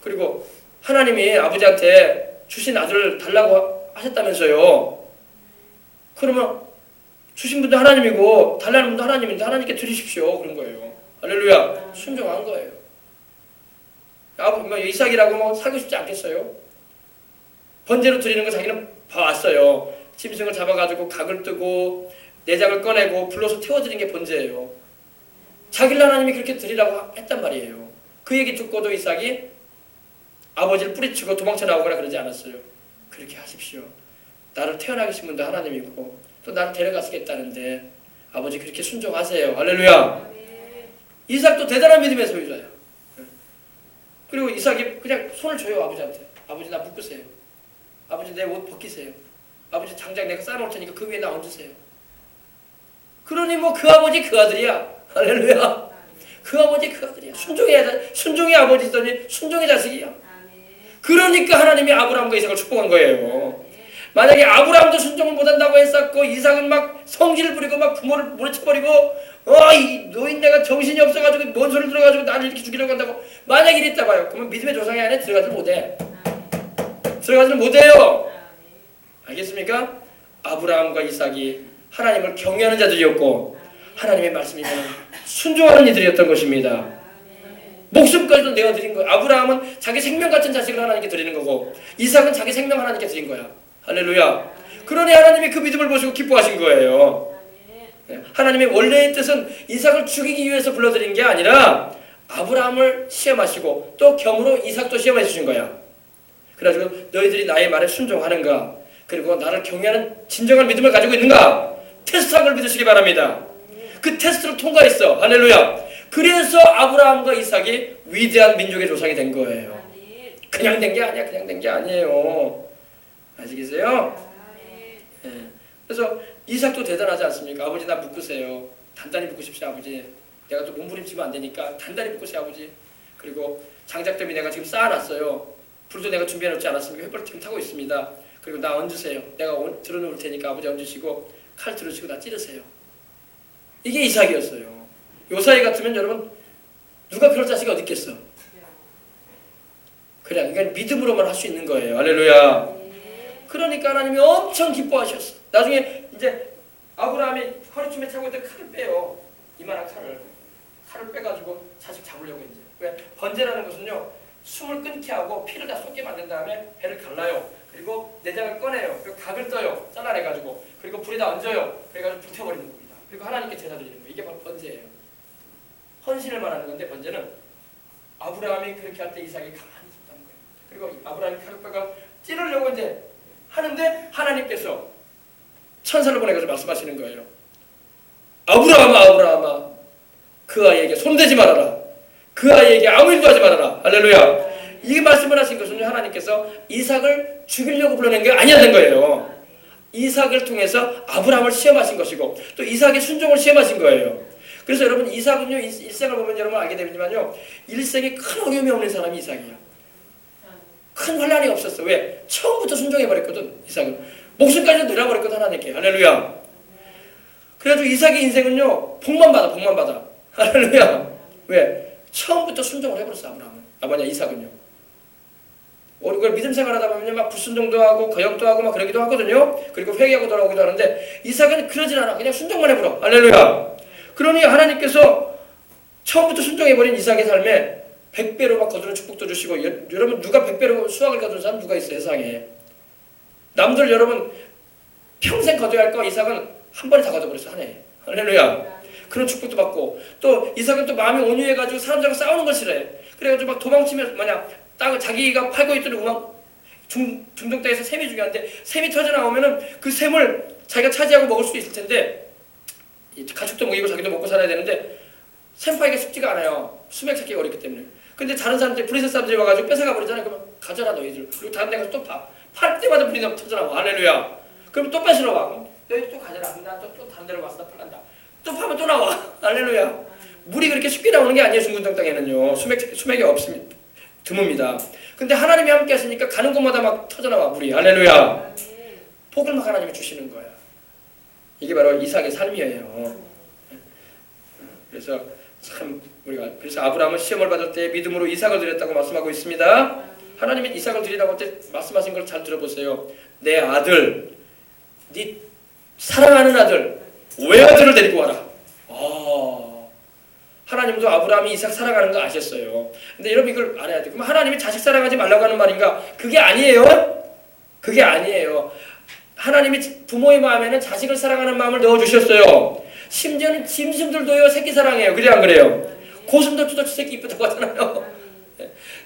그리고 하나님이 아버지한테 주신 아들을 달라고 하셨다면서요. 그러면 주신 분도 하나님이고 달라는 분도 하나님인데 하나님께 드리십시오. 그런 거예요. 할렐루야. 순종한 거예요. 이삭이라고 살고 싶지 않겠어요? 번제로 드리는 거 자기는 봐왔어요. 짐승을 잡아가지고 각을 뜨고 내장을 꺼내고 불러서 태워드리는 게 번제예요. 자기를 하나님이 그렇게 드리라고 했단 말이에요. 그 얘기 듣고도 이삭이 아버지를 뿌리치고 도망쳐 나오거나 그러지 않았어요. 그렇게 하십시오. 나를 태어나게 하신 분도 하나님이고 또 나를 데려가시겠다는데 아버지 그렇게 순종하세요. 할렐루야. 이삭도 대단한 믿음의 소유자야. 그리고 이삭이 그냥 손을 줘요. 아버지한테. 아버지 나 묶으세요. 아버지 내 옷 벗기세요. 아버지 장작 내가 쌓아놓을 테니까 그 위에 나 얹으세요. 그러니 그 아버지 그 아들이야. 할렐루야. 그 아버지 그 아들이야. 순종의 아버지더니 순종의 자식이야. 그러니까 하나님이 아브라함과 이삭을 축복한 거예요. 만약에 아브라함도 순종을 못한다고 했었고 이삭은 막 성질을 부리고 막 부모를 몰아쳐버리고 이 노인네가 정신이 없어가지고 뭔 소리를 들어가지고 나를 이렇게 죽이려고 한다고 만약에 이랬다 봐요. 그러면 믿음의 조상의 안에 들어가지 못해. 들어가지는 못해요. 알겠습니까? 아브라함과 이삭이 하나님을 경외하는 자들이었고 하나님의 말씀이면 순종하는 이들이었던 것입니다. 목숨까지도 내어드린 거예요. 아브라함은 자기 생명 같은 자식을 하나님께 드리는 거고 이삭은 자기 생명 하나님께 드린 거야. 할렐루야. 그러니 하나님이 그 믿음을 보시고 기뻐하신 거예요. 하나님의 원래의 뜻은 이삭을 죽이기 위해서 불러드린 게 아니라 아브라함을 시험하시고 또 겸으로 이삭도 시험해 주신 거야. 그래가지고 너희들이 나의 말에 순종하는가, 그리고 나를 경외하는 진정한 믿음을 가지고 있는가 테스트한 걸 믿으시기 바랍니다. 그 테스트를 통과했어. 할렐루야. 그래서 아브라함과 이삭이 위대한 민족의 조상이 된 거예요. 그냥 된 게 아니야. 그냥 된 게 아니에요. 아시겠어요? 네. 그래서 이삭도 대단하지 않습니까? 아버지 나 묶으세요. 단단히 묶으십시오 아버지. 내가 또 몸부림치면 안 되니까 단단히 묶으세요 아버지. 그리고 장작더미 내가 지금 쌓아놨어요. 불도 내가 준비해놓지 않았습니까? 횃불 지금 타고 있습니다. 그리고 나 얹으세요. 내가 들어놓을 테니까 아버지 얹으시고 칼 들으시고 나 찌르세요. 이게 이삭이었어요. 요사이 같으면 여러분 누가 그럴 자식이 어디 있겠어? 그래, 그러니까 믿음으로만 할 수 있는 거예요. 할렐루야. 그러니까 하나님이 엄청 기뻐하셨어. 나중에 이제 아브라함이 허리춤에 차고 있던 칼을 빼요. 이만한 칼을 빼가지고 자식 잡으려고 이제. 왜? 번제라는 것은요, 숨을 끊게 하고 피를 다 쏟게 만든 다음에 배를 갈라요. 그리고 내장을 꺼내요. 그리고 각을 떠요. 잘라내가지고. 그리고 불에다 얹어요. 그래가지고 불태워버리는 겁니다. 그리고 하나님께 제사 드리는 거예요. 이게 바로 번제예요. 헌신을 말하는 건데 번제는 아브라함이 그렇게 할 때 이삭이 가만히 있었다는 거예요. 그리고 아브라함이 칼을 빼가 찌르려고 이제 하는데 하나님께서 천사를 보내가지고 말씀하시는 거예요. 아브라함아 아브라함아 그 아이에게 손대지 말아라. 그 아이에게 아무 일도 하지 말아라. 할렐루야. 이 말씀을 하신 것은 하나님께서 이삭을 죽이려고 불러낸 게 아니었던 거예요. 이삭을 통해서 아브라함을 시험하신 것이고 또 이삭의 순종을 시험하신 거예요. 그래서 여러분 이삭은요 일생을 보면 여러분 알게 되지만요 일생에 큰 어려움이 없는 사람이 이삭이야. 큰 환란이 없었어. 왜? 처음부터 순종해버렸거든. 이삭은 목숨까지 내려버렸거든 하나님께. 할렐루야. 그래가지고 이삭의 인생은요 복만 받아. 할렐루야. 왜? 처음부터 순종을 해버렸어 아브라함은. 이삭은요. 우리가 믿음 생활하다 보면 막 불순종도 하고 거역도 하고 막 그러기도 하거든요. 그리고 회개하고 돌아오기도 하는데 이삭은 그러진 않아. 그냥 순종만 해버려. 할렐루야. 그러니 하나님께서 처음부터 순종해버린 이삭의 삶에 100배로 막 거두는 축복도 주시고 여러분 누가 100배로 수확을 거두는 사람 누가 있어요 세상에. 남들 여러분 평생 거둬야 할 거 이삭은 한 번에 다 거둬버렸어 한 해에. 할렐루야. 그런 축복도 받고 또 이삭은 또 마음이 온유해가지고 사람들하고 싸우는 걸 싫어해. 그래가지고 막 도망치면 땅을 자기가 팔고 있던 중동 땅에서 샘이 중요한데 샘이 터져 나오면은 그 샘을 자기가 차지하고 먹을 수 있을 텐데 가축도 먹이고 자기도 먹고 살아야 되는데 샘 파기가 쉽지가 않아요. 수맥 찾기가 어렵기 때문에. 근데 다른 사람들이 브리스 사람들이 와가지고 뺏어가 버리잖아요. 그러면 가져라 너희들. 그리고 다른 데 가서 또 팔 때마다 브리스 터져 나와. 할렐루야. 그럼 또 뺏으러 와. 너희 또 가져라. 나 또 다른 데로 와서 팔란다. 또 파면 또 나와. 할렐루야. 물이 그렇게 쉽게 나오는 게 아니에요. 중동 땅에는요. 수맥이 없습니다. 드뭅니다. 근데 하나님이 함께 하시니까 가는 곳마다 막 터져나와 물이. 할렐루야. 복을 막 하나님이 주시는 거야. 이게 바로 이삭의 삶이에요. 그래서 참 그래서 아브라함은 시험을 받을 때 믿음으로 이삭을 드렸다고 말씀하고 있습니다. 하나님이 이삭을 드리라고 할 때 말씀하신 걸 잘 들어보세요. 내 아들, 네 사랑하는 아들, 외아들을 데리고 와라. 하나님도 아브라함이 이삭 사랑하는 거 아셨어요. 근데 여러분 이걸 알아야 돼요. 그럼 하나님이 자식 사랑하지 말라고 하는 말인가? 그게 아니에요. 그게 아니에요. 하나님이 부모의 마음에는 자식을 사랑하는 마음을 넣어주셨어요. 심지어는 짐승들도요 새끼 사랑해요. 그래 안 그래요? 고슴도치도 저 새끼 이쁘다고 하잖아요.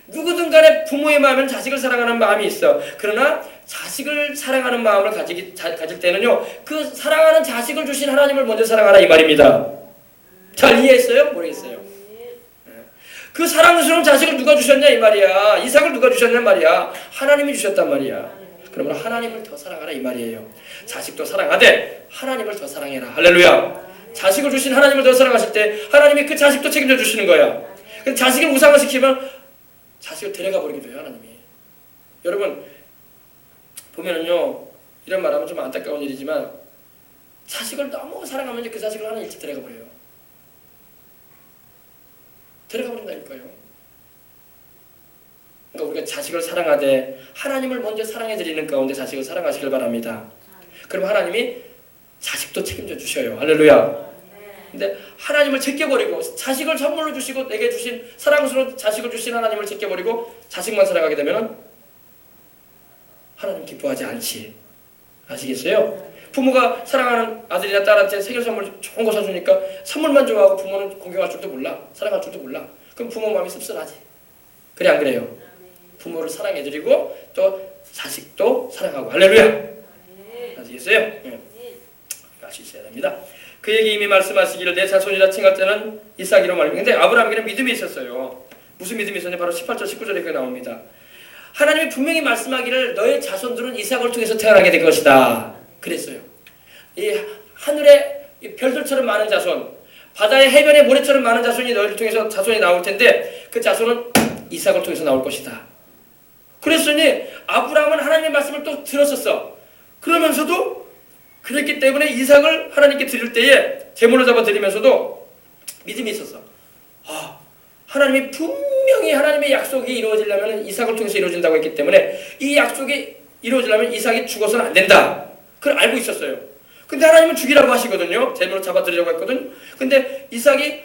누구든 간에 부모의 마음에는 자식을 사랑하는 마음이 있어. 그러나 자식을 사랑하는 마음을 가질 때는요 그 사랑하는 자식을 주신 하나님을 먼저 사랑하라 이 말입니다. 잘 이해했어요? 모르겠어요. 그 사랑스러운 자식을 누가 주셨냐 이 말이야. 이삭을 누가 주셨냐 말이야. 하나님이 주셨단 말이야. 그러면 하나님을 더 사랑하라 이 말이에요. 자식도 사랑하되 하나님을 더 사랑해라. 할렐루야. 자식을 주신 하나님을 더 사랑하실 때 하나님이 그 자식도 책임져 주시는 거야. 근데 자식을 우상화시키면 자식을 데려가 버리기도 해요 하나님이. 여러분 보면은요 이런 말하면 좀 안타까운 일이지만 자식을 너무 사랑하면 이제 그 자식을 하나 일찍 데려가 버려요. 데려가 버린다니까요. 그러니까 우리가 자식을 사랑하되 하나님을 먼저 사랑해 드리는 가운데 자식을 사랑하시길 바랍니다. 그럼 하나님이 자식도 책임져 주셔요. 할렐루야. 근데 하나님을 제껴버리고 자식을 선물로 주시고 내게 주신 사랑스러운 자식을 주신 하나님을 제껴버리고 자식만 사랑하게 되면 하나님 기뻐하지 않지. 아시겠어요? 부모가 사랑하는 아들이나 딸한테 생일 선물 좋은 거 사주니까 선물만 좋아하고 부모는 공경할 줄도 몰라. 사랑할 줄도 몰라. 그럼 부모 마음이 씁쓸하지. 그래 안 그래요? 부모를 사랑해드리고 또 자식도 사랑하고. 할렐루야. 아시겠어요? 네. 알 수 있어야 됩니다. 그에게 이미 말씀하시기를 내 자손이라 칭할 때는 이삭이로 말입니다. 근데 아브라함에게는 믿음이 있었어요. 무슨 믿음이 있었냐? 바로 18절 19절에 그게 나옵니다. 하나님이 분명히 말씀하기를 너의 자손들은 이삭을 통해서 태어나게 될 것이다. 그랬어요. 이 하늘의 별들처럼 많은 자손, 바다의 해변의 모래처럼 많은 자손이 너희를 통해서 자손이 나올 텐데 그 자손은 이삭을 통해서 나올 것이다. 그랬으니 아브라함은 하나님의 말씀을 또 들었었어. 그러면서도 그랬기 때문에 이삭을 하나님께 드릴 때에 제물로 잡아 드리면서도 믿음이 있었어. 하나님이 분명히 하나님의 약속이 이루어지려면 이삭을 통해서 이루어진다고 했기 때문에 이 약속이 이루어지려면 이삭이 죽어서는 안 된다. 그걸 알고 있었어요. 근데 하나님은 죽이라고 하시거든요. 제물로 잡아 드리려고 했거든. 근데 이삭이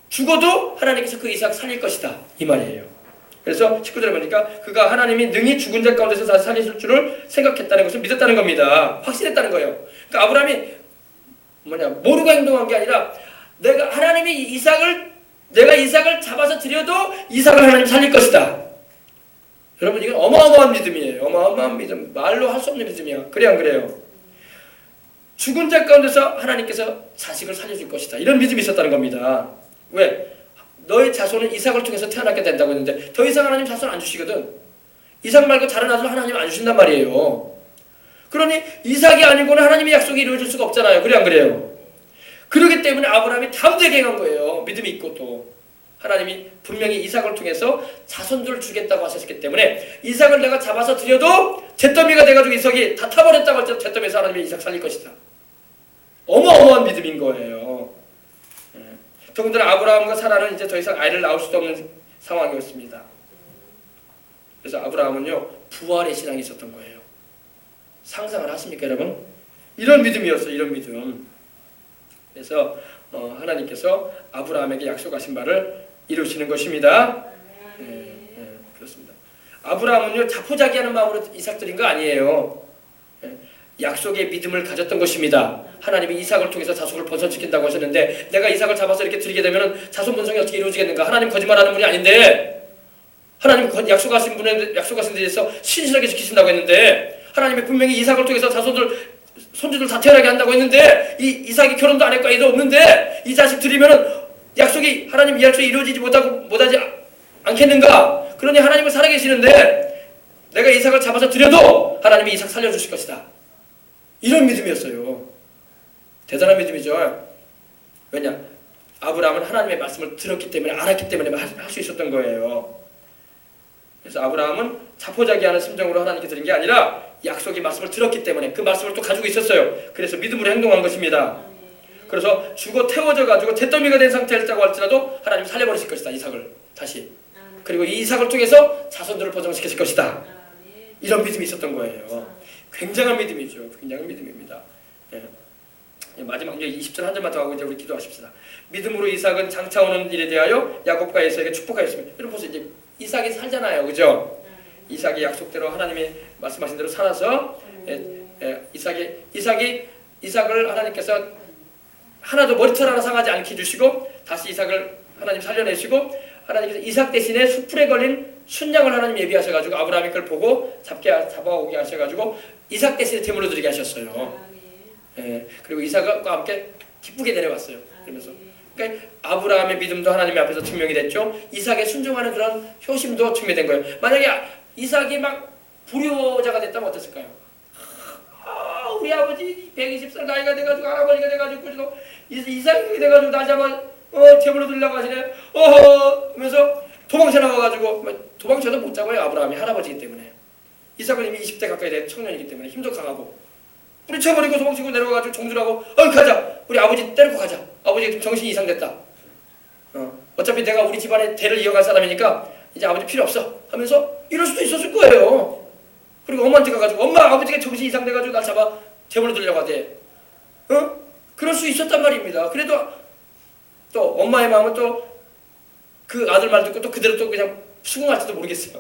죽어도 하나님께서 그 이삭 살릴 것이다. 이 말이에요. 그래서 19절에 보니까 그가 하나님이 능히 죽은 자 가운데서 다시 살리실 줄을 생각했다는 것을 믿었다는 겁니다. 확신했다는 거예요. 그러니까 아브라함이 모르고 행동한 게 아니라 내가 이삭을 잡아서 드려도 이삭을 하나님 살릴 것이다. 여러분 이건 어마어마한 믿음이에요. 어마어마한 믿음. 말로 할 수 없는 믿음이야. 그래 안 그래요? 죽은 자 가운데서 하나님께서 자식을 살려줄 것이다. 이런 믿음이 있었다는 겁니다. 왜? 너의 자손은 이삭을 통해서 태어나게 된다고 했는데 더 이상 하나님 자손 안 주시거든. 이삭 말고 다른 아들 하나님 안 주신단 말이에요. 그러니 이삭이 아니고는 하나님의 약속이 이루어질 수가 없잖아요. 그래 안 그래요? 그렇기 때문에 아브라함이 담대하게 한 거예요. 믿음이 있고 또 하나님이 분명히 이삭을 통해서 자손들을 주겠다고 하셨기 때문에 이삭을 내가 잡아서 드려도 잿더미가 돼가지고 이삭이 다 타버렸다고 할때 잿더미에서 하나님이 이삭 살릴 것이다. 어마어마한 믿음인 거예요. 더군다나 아브라함과 사라는 이제 더 이상 아이를 낳을 수도 없는 상황이었습니다. 그래서 아브라함은요 부활의 신앙이 있었던 거예요. 상상을 하십니까 여러분? 이런 믿음이었어요. 이런 믿음. 그래서 하나님께서 아브라함에게 약속하신 바를 이루시는 것입니다. 그렇습니다. 아브라함은요 자포자기하는 마음으로 이삭 드린 거 아니에요. 약속의 믿음을 가졌던 것입니다. 하나님이 이삭을 통해서 자손을 번성시킨다고 하셨는데 내가 이삭을 잡아서 이렇게 드리게 되면 자손 번성이 어떻게 이루어지겠는가? 하나님 거짓말하는 분이 아닌데 하나님 약속하신 데 대해서 신실하게 지키신다고 했는데 하나님이 분명히 이삭을 통해서 손주들 다 태어나게 한다고 했는데 이삭이 결혼도 안 했고 애도 없는데 이 자식 드리면은 약속이 하나님 이 약속이 이루어지지 못하지 않겠는가? 그러니 하나님을 살아계시는데 내가 이삭을 잡아서 드려도 하나님이 이삭 살려주실 것이다. 이런 믿음이었어요. 대단한 믿음이죠. 왜냐? 아브라함은 하나님의 말씀을 들었기 때문에 알았기 때문에 할 수 있었던 거예요. 그래서 아브라함은 자포자기하는 심정으로 하나님께 드린 게 아니라 약속의 말씀을 들었기 때문에 그 말씀을 또 가지고 있었어요. 그래서 믿음으로 행동한 것입니다. 그래서 죽어 태워져 가지고 잿더미가 된 상태였다고 할지라도 하나님 살려버리실 것이다. 이삭을 다시. 그리고 이 이삭을 통해서 자손들을 번성시킬 것이다. 이런 믿음이 있었던 거예요. 굉장한 믿음이죠. 굉장한 믿음입니다. 마지막 이제 20절 한 절만 더 하고 이제 우리 기도하십시다. 믿음으로 이삭은 장차 오는 일에 대하여 야곱과 에서에게 축복하였습니다. 여러분 보세요. 이제 이삭이 살잖아요. 그죠? 이삭이 약속대로 하나님이 말씀하신 대로 살아서 이삭을 하나님께서 하나도 머리털 하나 상하지 않게 해주시고 다시 이삭을 하나님 살려내시고 하나님께서 이삭 대신에 수풀에 걸린 순양을 하나님 예비하셔가지고 아브라함이 그걸 보고 잡아오게 하셔가지고 이삭 대신에 제물로 드리게 하셨어요. 그리고 이삭과 함께 기쁘게 내려왔어요. 그러면서 그러니까 아브라함의 믿음도 하나님 앞에서 증명이 됐죠. 이삭의 순종하는 그런 효심도 증명된 거예요. 만약에 이삭이 막 불효자가 됐다면 어땠을까요? 우리 아버지 120살 나이가 돼가지고 할아버지가 돼가지고 이삭이 돼가지고 나 잡아 제물로 드리려고 하시네. 하면서 도망쳐 나와가지고 도망쳐도 못 잡아요. 아브라함이 할아버지이기 때문에. 이삭은 이미 20대 가까이 된 청년이기 때문에 힘도 강하고 뿌리쳐버리고 도망치고 내려가가지고 종들하고 가자. 우리 아버지 때리고 가자. 아버지가 좀 정신이 이상됐다. 어차피 내가 우리 집안의 대를 이어갈 사람이니까 이제 아버지 필요 없어 하면서 이럴 수도 있었을 거예요. 그리고 엄마한테 가가지고 엄마 아버지가 정신이 이상돼가지고 날 잡아 제물로 들려고 하대. 그럴 수 있었단 말입니다. 그래도 또 엄마의 마음은 또 그 아들 말 듣고 또 그대로 또 그냥 수긍할지도 모르겠어요.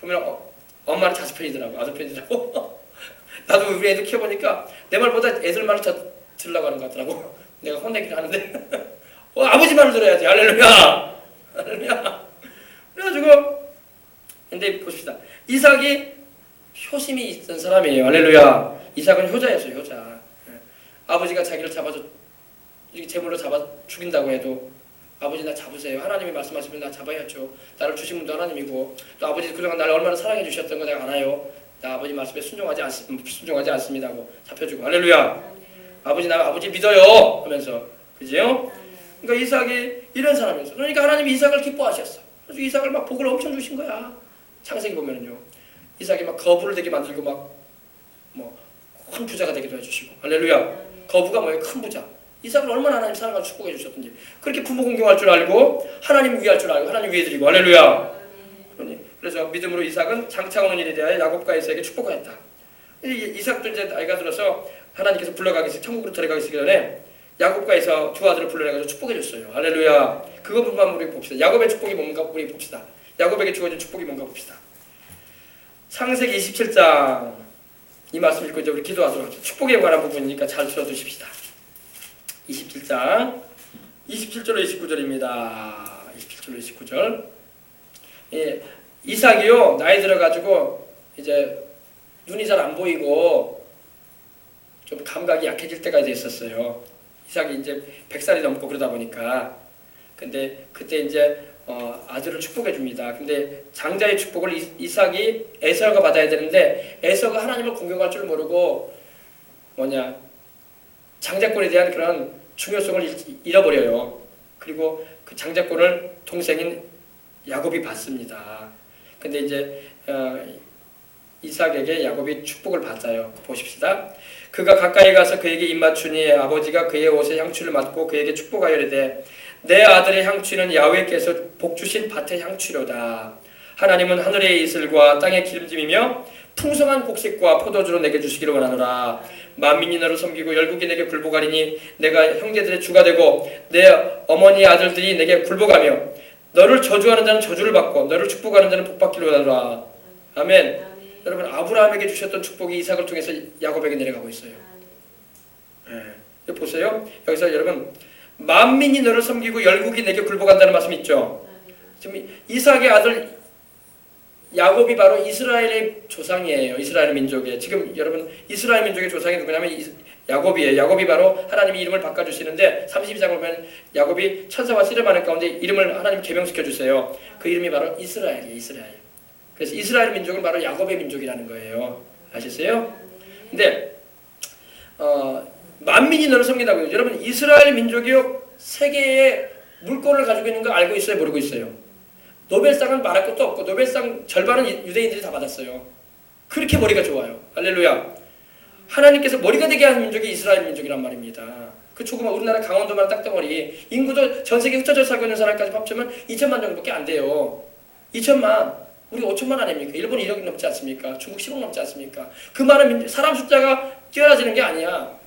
보면 엄마는 자식 편이더라고. 아들 편이더라고. 나도 우리 애들 키워보니까 내 말보다 애들 말을 더 들으려고 하는 것 같더라고. 내가 혼내기를 하는데 아버지 말을 들어야지. 할렐루야. 할렐루야. 그래가지고 근데 보십시다. 이삭이 효심이 있던 사람이에요. 할렐루야. 이삭은 효자였어요. 효자. 아버지가 자기를 잡아서 이렇게 제물로 잡아 죽인다고 해도 아버지 나 잡으세요. 하나님이 말씀하시면 나 잡아야죠. 나를 주신 분도 하나님이고 또 아버지 그동안 나를 얼마나 사랑해 주셨던 거 내가 알아요. 나 아버지 말씀에 순종하지 않습니다 하고 잡혀주고 할렐루야. 아버지 나 아버지 믿어요 하면서 그지요? 그러니까 이삭이 이런 사람이었어. 그러니까 하나님이 이삭을 기뻐하셨어. 그래서 이삭을 막 복을 엄청 주신 거야. 창세기 보면은요. 이삭이 막 거부를 되게 만들고 막 뭐 큰 부자가 되기도 해주시고 할렐루야. 거부가 뭐예요? 큰 부자. 이삭을 얼마나 하나님 사랑하고 축복해 주셨던지 그렇게 부모 공경할 줄 알고 하나님 위할 줄 알고 하나님 위해드리고 할렐루야. 그래서 믿음으로 이삭은 장차 오는 일에 대하여 야곱과 에사에게 축복하였다. 이삭도 이제 나이가 들어서 하나님께서 불러가기 천국으로 데려가기 전에 야곱과 에사 두 아들을 불러내가지고 축복해 줬어요. 할렐루야. 그거 부분만 우리 봅시다. 야곱의 축복이 뭔가 우리 봅시다. 야곱에게 주어진 축복이 뭔가 봅시다. 창세기 27장 이 말씀 읽고 이제 우리 기도하도록 하죠. 축복에 관한 부분이니까 잘 들어두십시다. 27장 27절로 29절입니다. 27절로 29절. 예, 이삭이요 나이 들어가지고 이제 눈이 잘 안 보이고 좀 감각이 약해질 때가 됐었어요. 이삭이 이제 100살이 넘고 그러다 보니까 근데 그때 이제 아들을 축복해 줍니다. 근데 장자의 축복을 이삭이 에서가 받아야 되는데 에서가 하나님을 공경할 줄 모르고 장자권에 대한 그런 중요성을 잃어버려요. 그리고 그 장자권을 동생인 야곱이 받습니다. 근데 이제 이삭에게 야곱이 축복을 받아요. 보십시다. 그가 가까이 가서 그에게 입맞추니 아버지가 그의 옷에 향취를 맡고 그에게 축복하여 이르되 내 아들의 향취는 야훼께서 복주신 밭의 향취로다. 하나님은 하늘의 이슬과 땅의 기름짐이며 풍성한 곡식과 포도주로 내게 주시기를 원하노라. 만민이 너를 섬기고 열국이 내게 굴복하리니 내가 형제들의 주가 되고 내 어머니의 아들들이 내게 굴복하며 너를 저주하는 자는 저주를 받고 너를 축복하는 자는 복받기를 원하노라. 아멘. 여러분 아브라함에게 주셨던 축복이 이삭을 통해서 야곱에게 내려가고 있어요. 보세요. 여기서 여러분 만민이 너를 섬기고 열국이 내게 굴복한다는 말씀 있죠. 지금 이삭의 아들 야곱이 바로 이스라엘의 조상이에요. 이스라엘 민족의 지금 여러분 이스라엘 민족의 조상이 누구냐면 야곱이에요. 야곱이 바로 하나님이 이름을 바꿔주시는데 32장 보면 야곱이 천사와 씨름하는 가운데 이름을 하나님 개명시켜 주세요. 그 이름이 바로 이스라엘이에요. 이스라엘. 그래서 이스라엘 민족은 바로 야곱의 민족이라는 거예요. 아셨어요? 근데 만민이 너를 섬긴다고요. 여러분 이스라엘 민족이요 세계의 물권을 가지고 있는 거 알고 있어요? 모르고 있어요? 노벨상은 말할 것도 없고 노벨상 절반은 유대인들이 다 받았어요. 그렇게 머리가 좋아요. 할렐루야. 하나님께서 머리가 되게 하는 민족이 이스라엘 민족이란 말입니다. 그 조그만 우리나라 강원도만 딱덩어리 인구도 전 세계 흩어져 살고 있는 사람까지 합치면 2천만 정도밖에 안 돼요. 2천만. 우리 5천만 아닙니까? 일본 1억이 넘지 않습니까? 중국 10억 넘지 않습니까? 그 많은 사람 숫자가 뛰어나지는 게 아니야.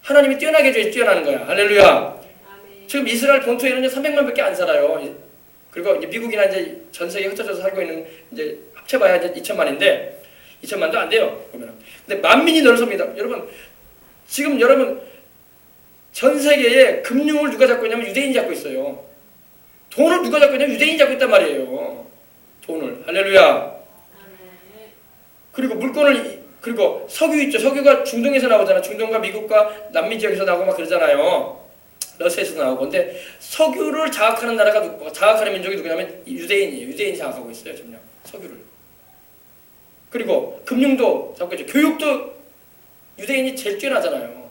하나님이 뛰어나게 해줘야 뛰어나는 거야. 할렐루야. 아멘. 지금 이스라엘 본토에는 300만밖에 안 살아요. 그리고 이제 미국이나 이제 전 세계 흩어져서 살고 있는 이제 합쳐봐야 이제 2천만인데 2천만도 안 돼요. 보면. 근데 만민이 너를 섭니다. 여러분 지금 여러분 전 세계에 금융을 누가 잡고 있냐면 유대인이 잡고 있어요. 돈을 누가 잡고 있냐면 유대인이 잡고 있단 말이에요. 돈을. 할렐루야. 그리고 물건을 그리고 석유 있죠. 석유가 중동에서 나오잖아. 중동과 미국과 남미 지역에서 나오고 막 그러잖아요. 러시아에서 나오고. 근데 석유를 장악하는 나라가 장악하는 민족이 누구냐면 유대인이에요. 유대인이 장악하고 있어요. 지금 석유를. 그리고 금융도 잡고 있죠. 교육도 유대인이 제일 뛰어나잖아요.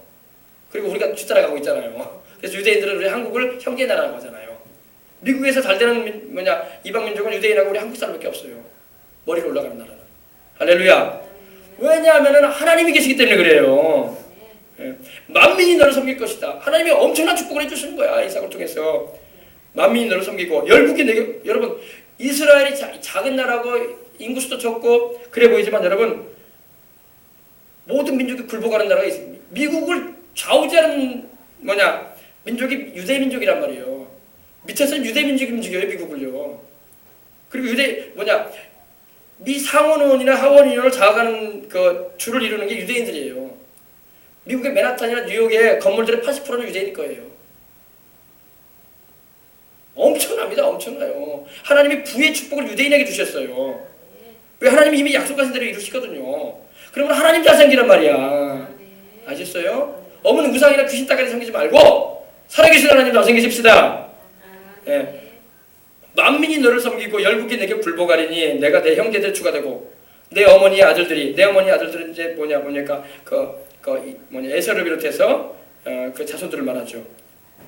그리고 우리가 뒤따라가고 있잖아요. 그래서 유대인들은 우리 한국을 형제 나라라고 하잖아요. 미국에서 잘 되는 이방 민족은 유대인하고 우리 한국 사람밖에 없어요. 머리로 올라가는 나라는. 할렐루야. 왜냐하면 하나님이 계시기 때문에 그래요. 예. 만민이 너를 섬길 것이다. 하나님이 엄청난 축복을 해주시는 거야. 이삭을 통해서. 만민이 너를 섬기고 열국이 내게. 여러분 이스라엘이 작은 나라고 인구수도 적고 그래 보이지만 여러분 모든 민족이 굴복하는 나라가 있습니다. 미국을 좌우지하는 민족이 유대 민족이란 말이에요. 밑에서는 유대 민족이 움직여요. 미국을요. 그리고 미 상원의원이나 하원의원을 장악하는 그 주를 이루는 게 유대인들이에요. 미국의 맨하탄이나 뉴욕의 건물들의 80%는 유대인일 거예요. 엄청납니다. 엄청나요. 하나님이 부의 축복을 유대인에게 주셨어요. 왜? 하나님이 이미 약속하신 대로 이루시거든요. 그러면 하나님 잘 섬기란 말이야. 아셨어요? 어머니 우상이나 귀신 따까지 섬기지 말고 살아계신 하나님 잘 섬기십시다. 예. 만민이 너를 섬기고 열국이 내게 굴복하리니 내가 내 형제들 주가 되고 내 어머니의 아들들은 이제 에서를 비롯해서 그 자손들을 말하죠.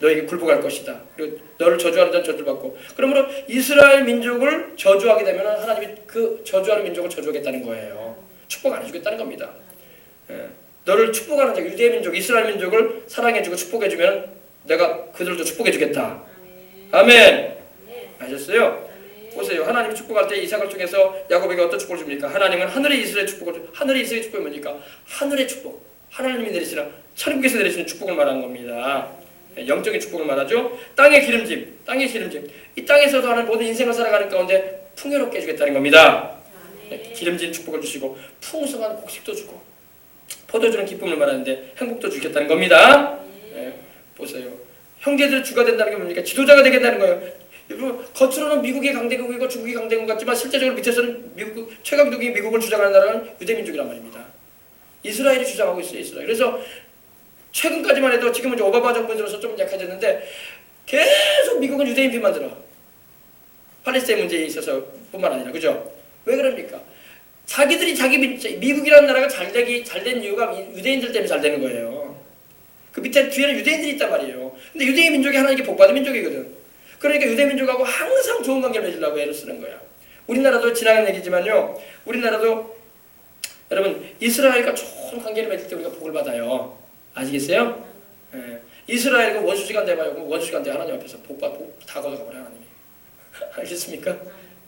너에게 굴복할 것이다. 그리고 너를 저주하는 자는 저주를 받고. 그러므로 이스라엘 민족을 저주하게 되면 하나님이 그 저주하는 민족을 저주하겠다는 거예요. 축복 안 해주겠다는 겁니다. 너를 축복하는 자, 유대 민족, 이스라엘 민족을 사랑해주고 축복해주면 내가 그들도 축복해주겠다. 아멘. 아셨어요? 보세요. 하나님이 축복할 때 이삭을 통해서 야곱에게 어떤 축복을 줍니까? 하나님은 하늘의 이스라엘 축복을 하늘의 이스라엘 축복이 뭡니까? 하늘의 축복. 하나님이 내리시는 천국에서 내리시는 축복을 말하는 겁니다. 영적인 축복을 말하죠. 땅의 기름짐. 이 땅에서도 하는 모든 인생을 살아가는 가운데 풍요롭게 해주겠다는 겁니다. 기름진 축복을 주시고 풍성한 곡식도 주고 포도주는 기쁨을 말하는데 행복도 주겠다는 겁니다. 보세요. 형제들 주가 된다는 게 뭡니까? 지도자가 되겠다는 거예요. 여러분 겉으로는 미국이 강대국이고 중국이 강대국 같지만 실제적으로 밑에서는 최강국이 미국을 주장하는 나라는 유대민족이란 말입니다. 이스라엘이 주장하고 있어요. 이스라엘. 그래서 최근까지만 해도 지금은 이제 오바마 정부 들어서 좀 약해졌는데 계속 미국은 유대인 편 만들어. 팔레스타인 문제에 있어서 뿐만 아니라 그죠? 왜 그럽니까? 자기들이 미국이라는 나라가 잘 된 이유가 유대인들 때문에 잘 되는 거예요. 그 밑에 뒤에는 유대인들이 있단 말이에요. 근데 유대인 민족이 하나님께 복받은 민족이거든. 그러니까 유대 민족하고 항상 좋은 관계를 맺으려고 애를 쓰는 거야. 우리나라도 지나간 얘기지만요. 우리나라도 여러분 이스라엘과 좋은 관계를 맺을 때 우리가 복을 받아요. 아시겠어요? 이스라엘과 원수지간대 봐요. 원수지간대 하나님 앞에서 복 다 걷어가버려 하나님이. 알겠습니까?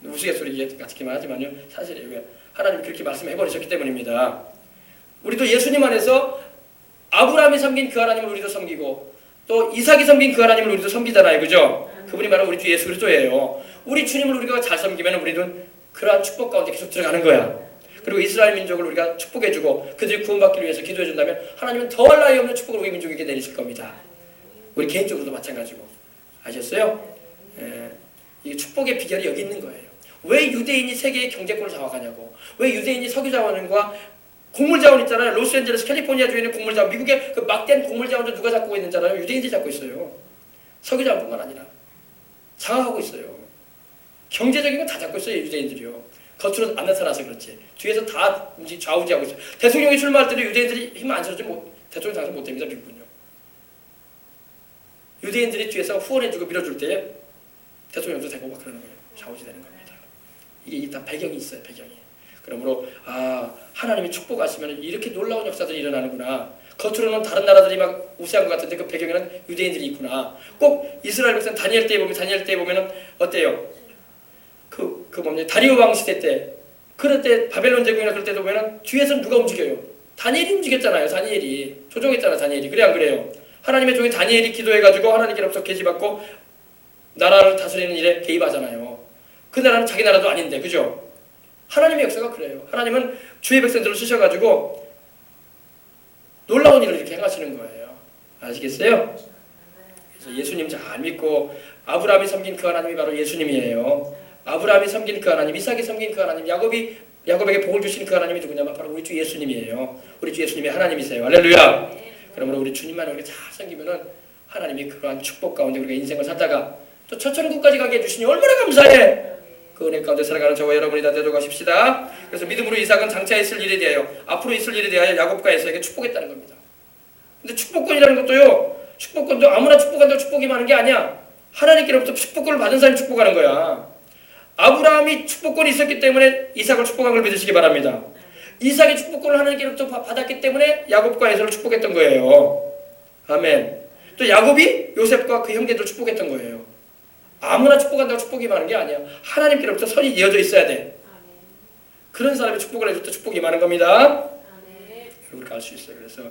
우스갯소리 같기만 하지만요. 사실이에요. 하나님이 그렇게 말씀해버리셨기 때문입니다. 우리도 예수님 안에서 아브라함이 섬긴 그 하나님을 우리도 섬기고 또 이삭이 섬긴 그 하나님을 우리도 섬기잖아요. 그죠? 그분이 바로 우리 주 예수 그리스도예요. 우리 주님을 우리가 잘 섬기면 우리는 그러한 축복 가운데 계속 들어가는 거야. 그리고 이스라엘 민족을 우리가 축복해주고 그들이 구원받기를 위해서 기도해준다면 하나님은 더할 나위 없는 축복을 우리 민족에게 내리실 겁니다. 우리 개인적으로도 마찬가지고. 아셨어요? 이 축복의 비결이 여기 있는 거예요. 왜 유대인이 세계의 경제권을 장악하냐고. 왜 유대인이 석유자원과 곡물자원 있잖아요. 로스앤젤레스 캘리포니아 주에 있는 곡물자원. 미국의 그 막대한 곡물자원도 누가 잡고 있는 줄 알아요? 유대인들이 잡고 있어요. 석유자원뿐만 아니라 장악하고 있어요. 경제적인 건 다 잡고 있어요. 유대인들이요. 겉으로 안 나타나서 그렇지. 뒤에서 다 좌우지하고 있어요. 대통령이 출마할 때도 유대인들이 힘 안 써주지 대통령 당선 못 됩니다. 미국은요. 유대인들이 뒤에서 후원해주고 밀어줄 때 대통령도 되고 막 그러는 거예요. 좌우지되는 겁니다. 이게 다 배경이 있어요. 배경이. 그러므로 하나님이 축복하시면 이렇게 놀라운 역사들이 일어나는구나. 겉으로는 다른 나라들이 막 우세한 것 같은데 그 배경에는 유대인들이 있구나. 꼭 이스라엘 백성 다니엘 때에 보면은 어때요? 다리오 왕 시대 때 그럴 때 바벨론 제국이나 그럴 때도 보면은 뒤에서는 누가 움직여요? 다니엘이 움직였잖아요. 다니엘이 조종했잖아. 다니엘이. 그래 안 그래요? 하나님의 종이 다니엘이 기도해가지고 하나님께로부터 계시받고 나라를 다스리는 일에 개입하잖아요. 그 나라는 자기 나라도 아닌데 그죠? 하나님의 역사가 그래요. 하나님은 주의 백성들을 쓰셔가지고 놀라운 일을 이렇게 행하시는 거예요. 아시겠어요? 그래서 예수님 잘 믿고 아브라함이 섬긴 그 하나님이 바로 예수님이에요. 아브라함이 섬긴 그 하나님, 이삭이 섬긴 그 하나님, 야곱에게 복을 주신 그 하나님이 누구냐면 바로 우리 주 예수님이에요. 우리 주 예수님이 하나님이세요. 할렐루야. 그러므로 우리 주님만 우리가 잘 섬기면은 하나님이 그러한 축복 가운데 우리가 인생을 살다가 또 천국까지 가게 해주시니 얼마나 감사해. 그 은혜 가운데 살아가는 저와 여러분이 다 되도록 하십시다. 그래서 믿음으로 이삭은 장차 있을 일에 대하여 앞으로 있을 일에 대하여 야곱과 에서에게 축복했다는 겁니다. 근데 축복권이라는 것도요. 축복권도 아무나 축복한다고 축복이 많은 게 아니야. 하나님께로부터 축복권을 받은 사람이 축복하는 거야. 아브라함이 축복권이 있었기 때문에 이삭을 축복한 걸 믿으시기 바랍니다. 이삭이 축복권을 하나님께로부터 받았기 때문에 야곱과 에서를 축복했던 거예요. 아멘. 또 야곱이 요셉과 그 형제들을 축복했던 거예요. 아무나 축복한다고 축복이 많은 게 아니야. 하나님께로부터 선이 이어져 있어야 돼. 그런 사람이 축복을 해줄 때 축복이 많은 겁니다. 우리가 알 수 있어요. 그래서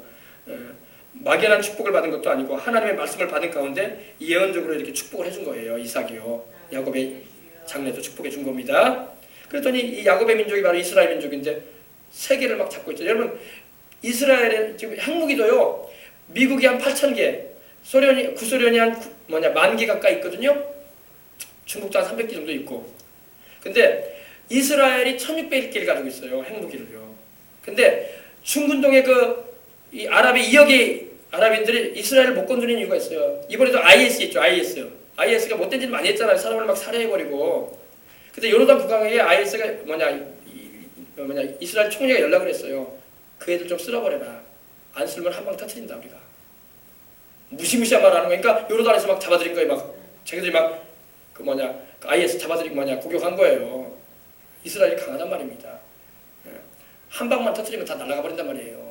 막연한 축복을 받은 것도 아니고 하나님의 말씀을 받은 가운데 예언적으로 이렇게 축복을 해준 거예요. 이삭이요. 야곱의 장래도 축복해 준 겁니다. 그랬더니 이 야곱의 민족이 바로 이스라엘 민족인데 세계를 막 잡고 있죠. 여러분 이스라엘의 지금 핵무기도요. 미국이 한 8,000개, 구소련이 한 10,000개 가까이 있거든요. 중국도 한 300개 정도 있고. 근데 이스라엘이 1,600개를 가지고 있어요. 핵무기를요. 근데 중근동의 이 아랍의 2억의 아랍인들이 이스라엘을 못 건드리는 이유가 있어요. 이번에도 IS 있죠. IS가 못된 짓 많이 했잖아요. 사람을 막 살해해버리고. 근데 요르단 국왕에게 IS가 이스라엘 총리가 연락을 했어요. 그 애들 좀 쓸어버려라. 안 쓸면 한 방 터트린다 우리가. 무시무시한 말 하는 거니까 요르단에서 막 잡아들인 거예요. 막 자기들이 IS 잡아들이고 공격한 거예요. 이스라엘이 강하단 말입니다. 한 방만 터트리면 다 날아가 버린단 말이에요.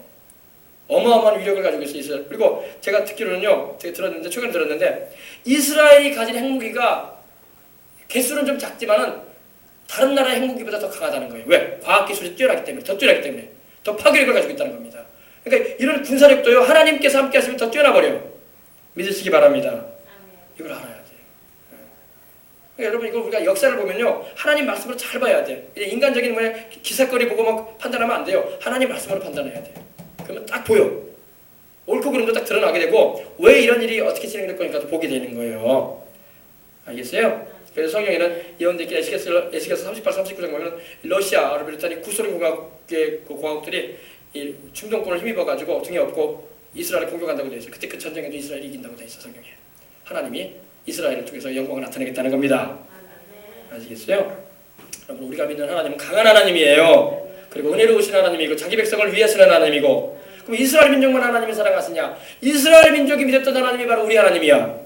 어마어마한 위력을 가지고 있어요. 이스라엘. 그리고 제가 듣기로는요, 최근에 들었는데 이스라엘이 가진 핵무기가 개수는 좀 작지만은 다른 나라의 핵무기보다 더 강하다는 거예요. 왜? 과학기술이 뛰어나기 때문에, 더 파괴력을 가지고 있다는 겁니다. 그러니까 이런 군사력도요, 하나님께서 함께 하시면 더 뛰어나버려요. 믿으시기 바랍니다. 이걸 알아야 돼요. 그러니까 여러분 이거 우리가 역사를 보면요, 하나님 말씀으로 잘 봐야 돼요. 인간적인 기사거리 보고 막 판단하면 안 돼요. 하나님 말씀으로 판단해야 돼요. 그러면 딱 보여. 옳고 그름도 딱 드러나게 되고 왜 이런 일이 어떻게 진행될 거니까 보게 되는 거예요. 알겠어요? 그래서 성경에는 예언되기 에스겔서 38, 39장 보면 러시아를 비롯한 구소련 공화국의 공화국들이 이 중동권을 힘입어가지고 등에 업고 이스라엘을 공격한다고 되어 있어요. 그때 그 전쟁에도 이스라엘이 이긴다고 되어 있어 성경에. 하나님이 이스라엘을 통해서 영광을 나타내겠다는 겁니다. 아시겠어요? 여러분 우리가 믿는 하나님은 강한 하나님이에요. 그리고 은혜로우신 하나님이고 자기 백성을 위해 쓰는 하나님이고. 그럼 이스라엘 민족만 하나님이 사랑하시냐? 이스라엘 민족이 믿었던 하나님이 바로 우리 하나님이야.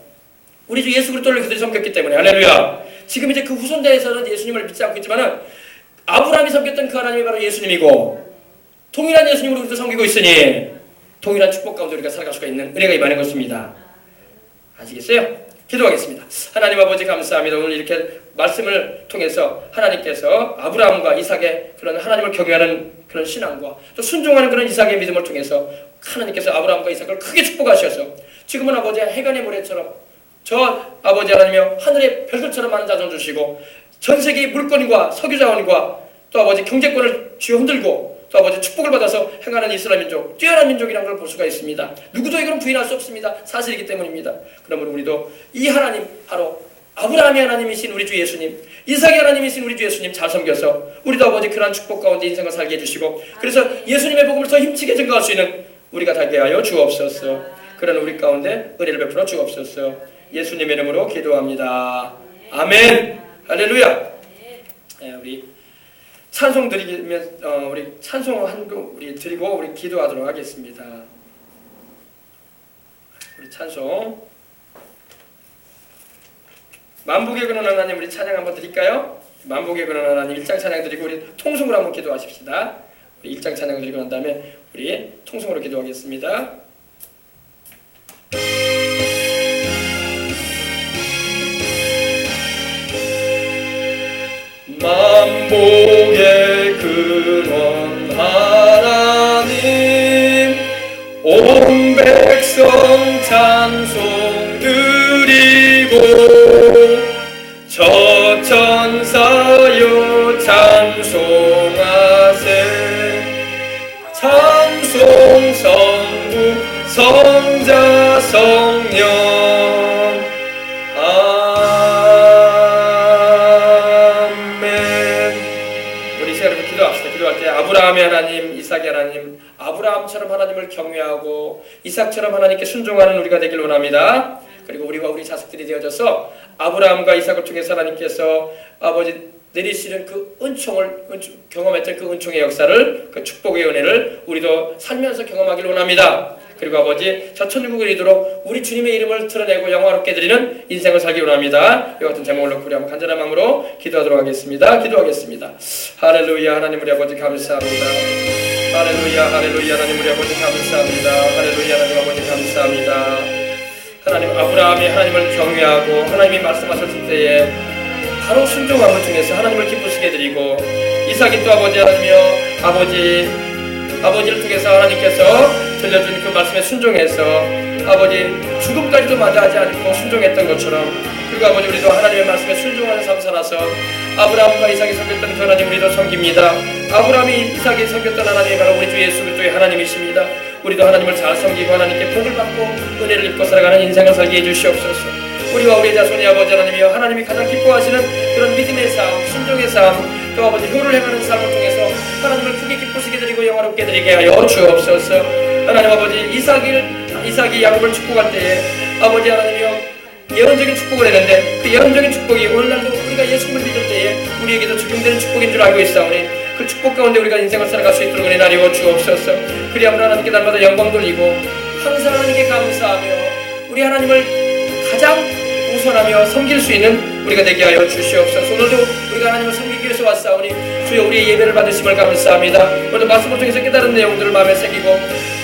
우리 주 예수 그리스도를 그들이 섬겼기 때문에. 할렐루야. 지금 이제 그 후손대에서는 예수님을 믿지 않고 있지만은 아브라함이 섬겼던 그 하나님이 바로 예수님이고 동일한 예수님으로 우리도 섬기고 있으니 동일한 축복 가운데 우리가 살아갈 수가 있는 은혜가 임하는 것입니다. 아시겠어요? 기도하겠습니다. 하나님 아버지 감사합니다. 오늘 이렇게 말씀을 통해서 하나님께서 아브라함과 이삭의 그런 하나님을 경외하는 그런 신앙과 또 순종하는 그런 이삭의 믿음을 통해서 하나님께서 아브라함과 이삭을 크게 축복하셔서 지금은 아버지 해변의 모래처럼 저 아버지 하나님이여 하늘의 별들처럼 많은 자손 주시고 전 세계의 물권과 석유 자원과 또 아버지 경제권을 쥐어 흔들고 또 아버지 축복을 받아서 행하는 이스라엘 민족, 뛰어난 민족이라는 걸 볼 수가 있습니다. 누구도 이건 부인할 수 없습니다. 사실이기 때문입니다. 그러므로 우리도 이 하나님, 바로 아브라함의 하나님이신 우리 주 예수님, 이삭의 하나님이신 우리 주 예수님 잘 섬겨서 우리도 아버지 그러한 축복 가운데 인생을 살게 해주시고 그래서 예수님의 복음을 더 힘차게 증거할 수 있는 우리가 되게 하여 주옵소서. 그런 우리 가운데 은혜를 베풀어 주옵소서. 예수님의 이름으로 기도합니다. 아멘. 할렐루야. 우리 찬송 드리면 우리 찬송 한 곡 우리 드리고 우리 기도하도록 하겠습니다. 우리 찬송 만복의 근원 하나님 우리 찬양 한번 드릴까요? 만복의 근원 하나님 1장 찬양 드리고 우리 통성으로 한번 기도하십시다. 우리 1장 찬양 드리고 난 다음에 우리 통성으로 기도하겠습니다. 만복의 근원 하나님 온 백성 찬송 드리고 저 천사여 찬송하세 찬송 성부 성자 성령 기도할 때 아브라함의 하나님, 이삭의 하나님, 아브라함처럼 하나님을 경외하고 이삭처럼 하나님께 순종하는 우리가 되길 원합니다. 그리고 우리와 우리 자식들이 되어져서 아브라함과 이삭을 통해서 하나님께서 아버지 내리시는 그 경험했던 그 은총의 역사를, 그 축복의 은혜를 우리도 살면서 경험하기를 원합니다. 그리고 아버지, 저 천국을 이루도록 우리 주님의 이름을 드러내고 영화롭게 드리는 인생을 살기 원합니다. 이와 같은 제목을 놓고 우리 한번 간절한 마음으로 기도하도록 하겠습니다. 기도하겠습니다. 할렐루야. 하나님 우리 아버지 감사합니다. 할렐루야. 할렐루야. 하나님 우리 아버지 감사합니다. 할렐루야. 하나님 아버지 감사합니다. 하나님, 아브라함이 하나님을 경외하고 하나님이 말씀하셨을 때에 바로 순종함을 통해서 하나님을 기쁘시게 드리고, 이삭이 또 아버지 하나님이여, 아버지를 통해서 하나님께서 들려준 그 말씀에 순종해서 아버지 죽음까지도 마다하지 않고 순종했던 것처럼, 그리고 아버지 우리도 하나님의 말씀에 순종하는 삶 살아서 아브라함과 이삭이 섬겼던 그 하나님 우리도 섬깁니다. 아브라함이 이삭이 섬겼던 하나님이 바로 우리 주 예수 그리스도의 하나님이십니다. 우리도 하나님을 잘 섬기고 하나님께 복을 받고 은혜를 입고 살아가는 인생을 살게 해주시옵소서. 우리와 우리의 자손이 아버지 하나님이여, 하나님이 가장 기뻐하시는 그런 믿음의 삶, 순종의 삶, 또 아버지 효를 행하는 삶을 통해서 하나님을 크게 기쁘시게 드리고 영화롭게 드리게 하여 주옵소서. 하나님 아버지, 이삭이 야곱을 축복할 때에 아버지 하나님이여 예언적인 축복을 했는데, 그 예언적인 축복이 오늘날도 우리가 예수님을 믿을 때에 우리에게도 적용되는 축복인 줄 알고 있사오니, 그 축복 가운데 우리가 인생을 살아갈 수 있도록 은혜 나리워 주옵소서. 그리하면 하나님께 날마다 영광 돌리고 항상 하나님께 감사하며 우리 하나님을 가장 우선하며 섬길 수 있는 우리가 되게 하여 주시옵소서. 오늘도 우리가 하나님을 섬기기 위해서 왔사오니 주여 우리의 예배를 받으심을 감사합니다. 오늘도 말씀을 통해서 깨달은 내용들을 마음에 새기고,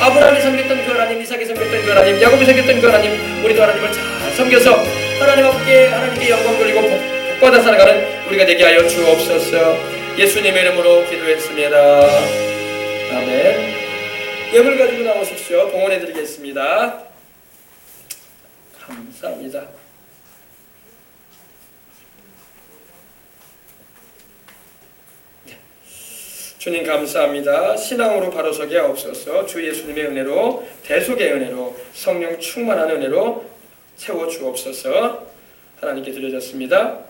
아브라함이 섬겼던 그 하나님, 이삭이 섬겼던 그 하나님, 야곱이 섬겼던 그 하나님, 우리도 하나님을 잘 섬겨서 하나님 앞에 하나님께 영광 돌리고 복받아 살아가는 우리가 되게 하여 주옵소서. 예수님의 이름으로 기도했습니다. 아멘. 예물 가지고 나오십시오. 봉헌해 드리겠습니다. 감사합니다. 주님 감사합니다. 신앙으로 바로 서게 하옵소서. 주 예수님의 은혜로, 대속의 은혜로, 성령 충만한 은혜로 채워주옵소서. 하나님께 드려졌습니다.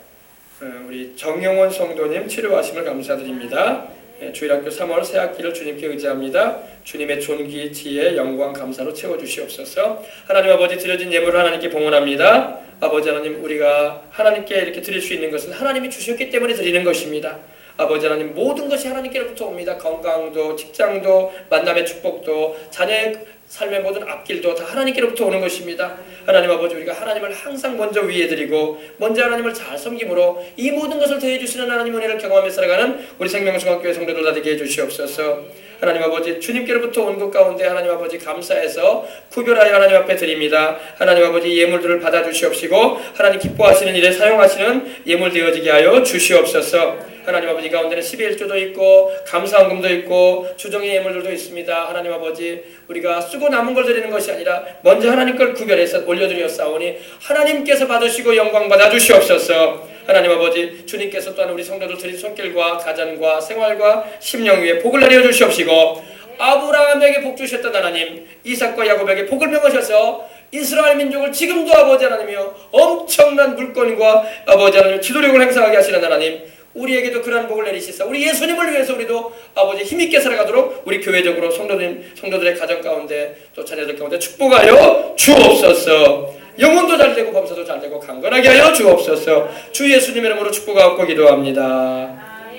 우리 정영원 성도님 치료하심을 감사드립니다. 주일학교 3월 새학기를 주님께 의지합니다. 주님의 존귀, 지혜, 영광, 감사로 채워주시옵소서. 하나님 아버지, 드려진 예물을 하나님께 봉헌합니다. 아버지 하나님, 우리가 하나님께 이렇게 드릴 수 있는 것은 하나님이 주셨기 때문에 드리는 것입니다. 아버지 하나님, 모든 것이 하나님께로부터 옵니다. 건강도, 직장도, 만남의 축복도, 자녀의 삶의 모든 앞길도 다 하나님께로부터 오는 것입니다. 하나님 아버지, 우리가 하나님을 항상 먼저 위에 드리고 먼저 하나님을 잘 섬김으로 이 모든 것을 더해주시는 하나님 은혜를 경험하며 살아가는 우리 생명중학교의 성도들 다 되게 해주시옵소서. 하나님 아버지, 주님께로부터 온 것 가운데 하나님 아버지 감사해서 구별하여 하나님 앞에 드립니다. 하나님 아버지, 예물들을 받아주시옵시고 하나님 기뻐하시는 일에 사용하시는 예물 되어지게 하여 주시옵소서. 하나님 아버지, 가운데는 11조도 있고 감사헌금도 있고 주정의 예물들도 있습니다. 하나님 아버지, 우리가 쓰고 남은 걸 드리는 것이 아니라 먼저 하나님 걸 구별해서 올려드렸사오니 하나님께서 받으시고 영광 받아 주시옵소서. 하나님 아버지, 주님께서 또한 우리 성도들 드린 손길과 가정과 생활과 심령 위에 복을 내려 주시옵시고, 아브라함에게 복 주셨던 하나님, 이삭과 야곱에게 복을 명하셔서 이스라엘 민족을 지금도 아버지 하나님이여 엄청난 물건과 아버지 하나님 지도력을 행사하게 하시는 하나님, 우리에게도 그러한 복을 내리시사 우리 예수님을 위해서 우리도 아버지 힘있게 살아가도록 우리 교회적으로 성도들의 가정 가운데 또 자녀들 가운데 축복하여 주옵소서. 영혼도 잘되고 범사도 잘되고 강건하게 하여 주옵소서. 주 예수님의 이름으로 축복하고 기도합니다.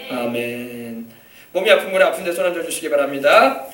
아멘. 몸이 아픈 분은 아픈 데 손 얹어 주시기 바랍니다.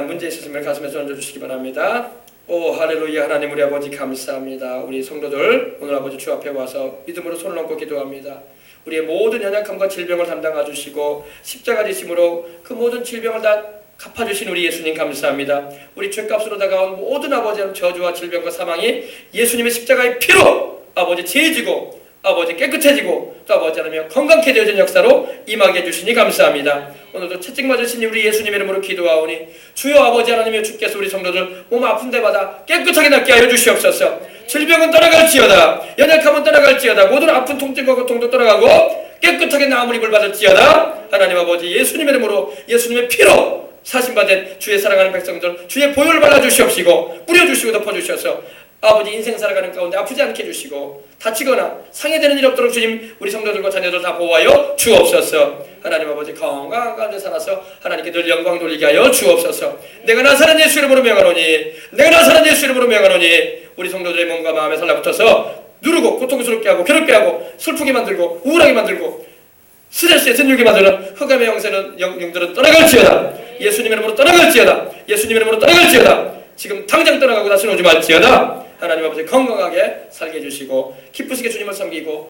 문제 있으시면 가슴에 손 얹어 주시기 바랍니다. 오 할렐루야. 하나님 우리 아버지 감사합니다. 우리 성도들 오늘 아버지 주 앞에 와서 믿음으로 손을 얹고 기도합니다. 우리의 모든 연약함과 질병을 담당해 주시고 십자가 지심으로 그 모든 질병을 다 갚아주신 우리 예수님 감사합니다. 우리 죄값으로 다가온 모든 아버지 저주와 질병과 사망이 예수님의 십자가의 피로 아버지 제해지고 아버지 깨끗해지고 또 아버지 하나님 건강케 되어진 역사로 임하게 해주시니 감사합니다. 오늘도 채찍 맞으신 우리 예수님의 이름으로 기도하오니 주여 아버지 하나님의 주께서 우리 성도들 몸 아픈 데마다 깨끗하게 낫게 하여 주시옵소서. 질병은 떠나갈지어다, 연약함은 떠나갈지어다, 모든 아픈 통증과 고통도 떠나가고 깨끗하게 나음을 입을 받을지어다. 하나님 아버지 예수님의 이름으로 예수님의 피로 사신받은 주의 사랑하는 백성들 주의 보혈을 발라주시옵시고 뿌려주시고 덮어주셔서 아버지 인생 살아가는 가운데 아프지 않게 해주시고 다치거나 상해되는 일 없도록 주님 우리 성도들과 자녀들 다 보호하여 주옵소서. 하나님 아버지 건강한 가운데 살아서 하나님께 늘 영광 돌리게 하여 주옵소서. 내가 나사렛 예수 이름으로 명하노니, 내가 나사렛 예수 이름으로 명하노니, 우리 성도들의 몸과 마음에 살라붙어서 누르고 고통스럽게 하고 괴롭게 하고 슬프게 만들고 우울하게 만들고 스트레스에 등육에 맞으는 흑암의 영들은 떠나갈지어다. 예수님 이름으로 떠나갈지어다. 예수님 이름으로 떠나갈지어다. 지금 당장 떠나가고 다시는 오지 말지어다. 하나님 아버지 건강하게 살게 해주시고 기쁘시게 주님을 섬기고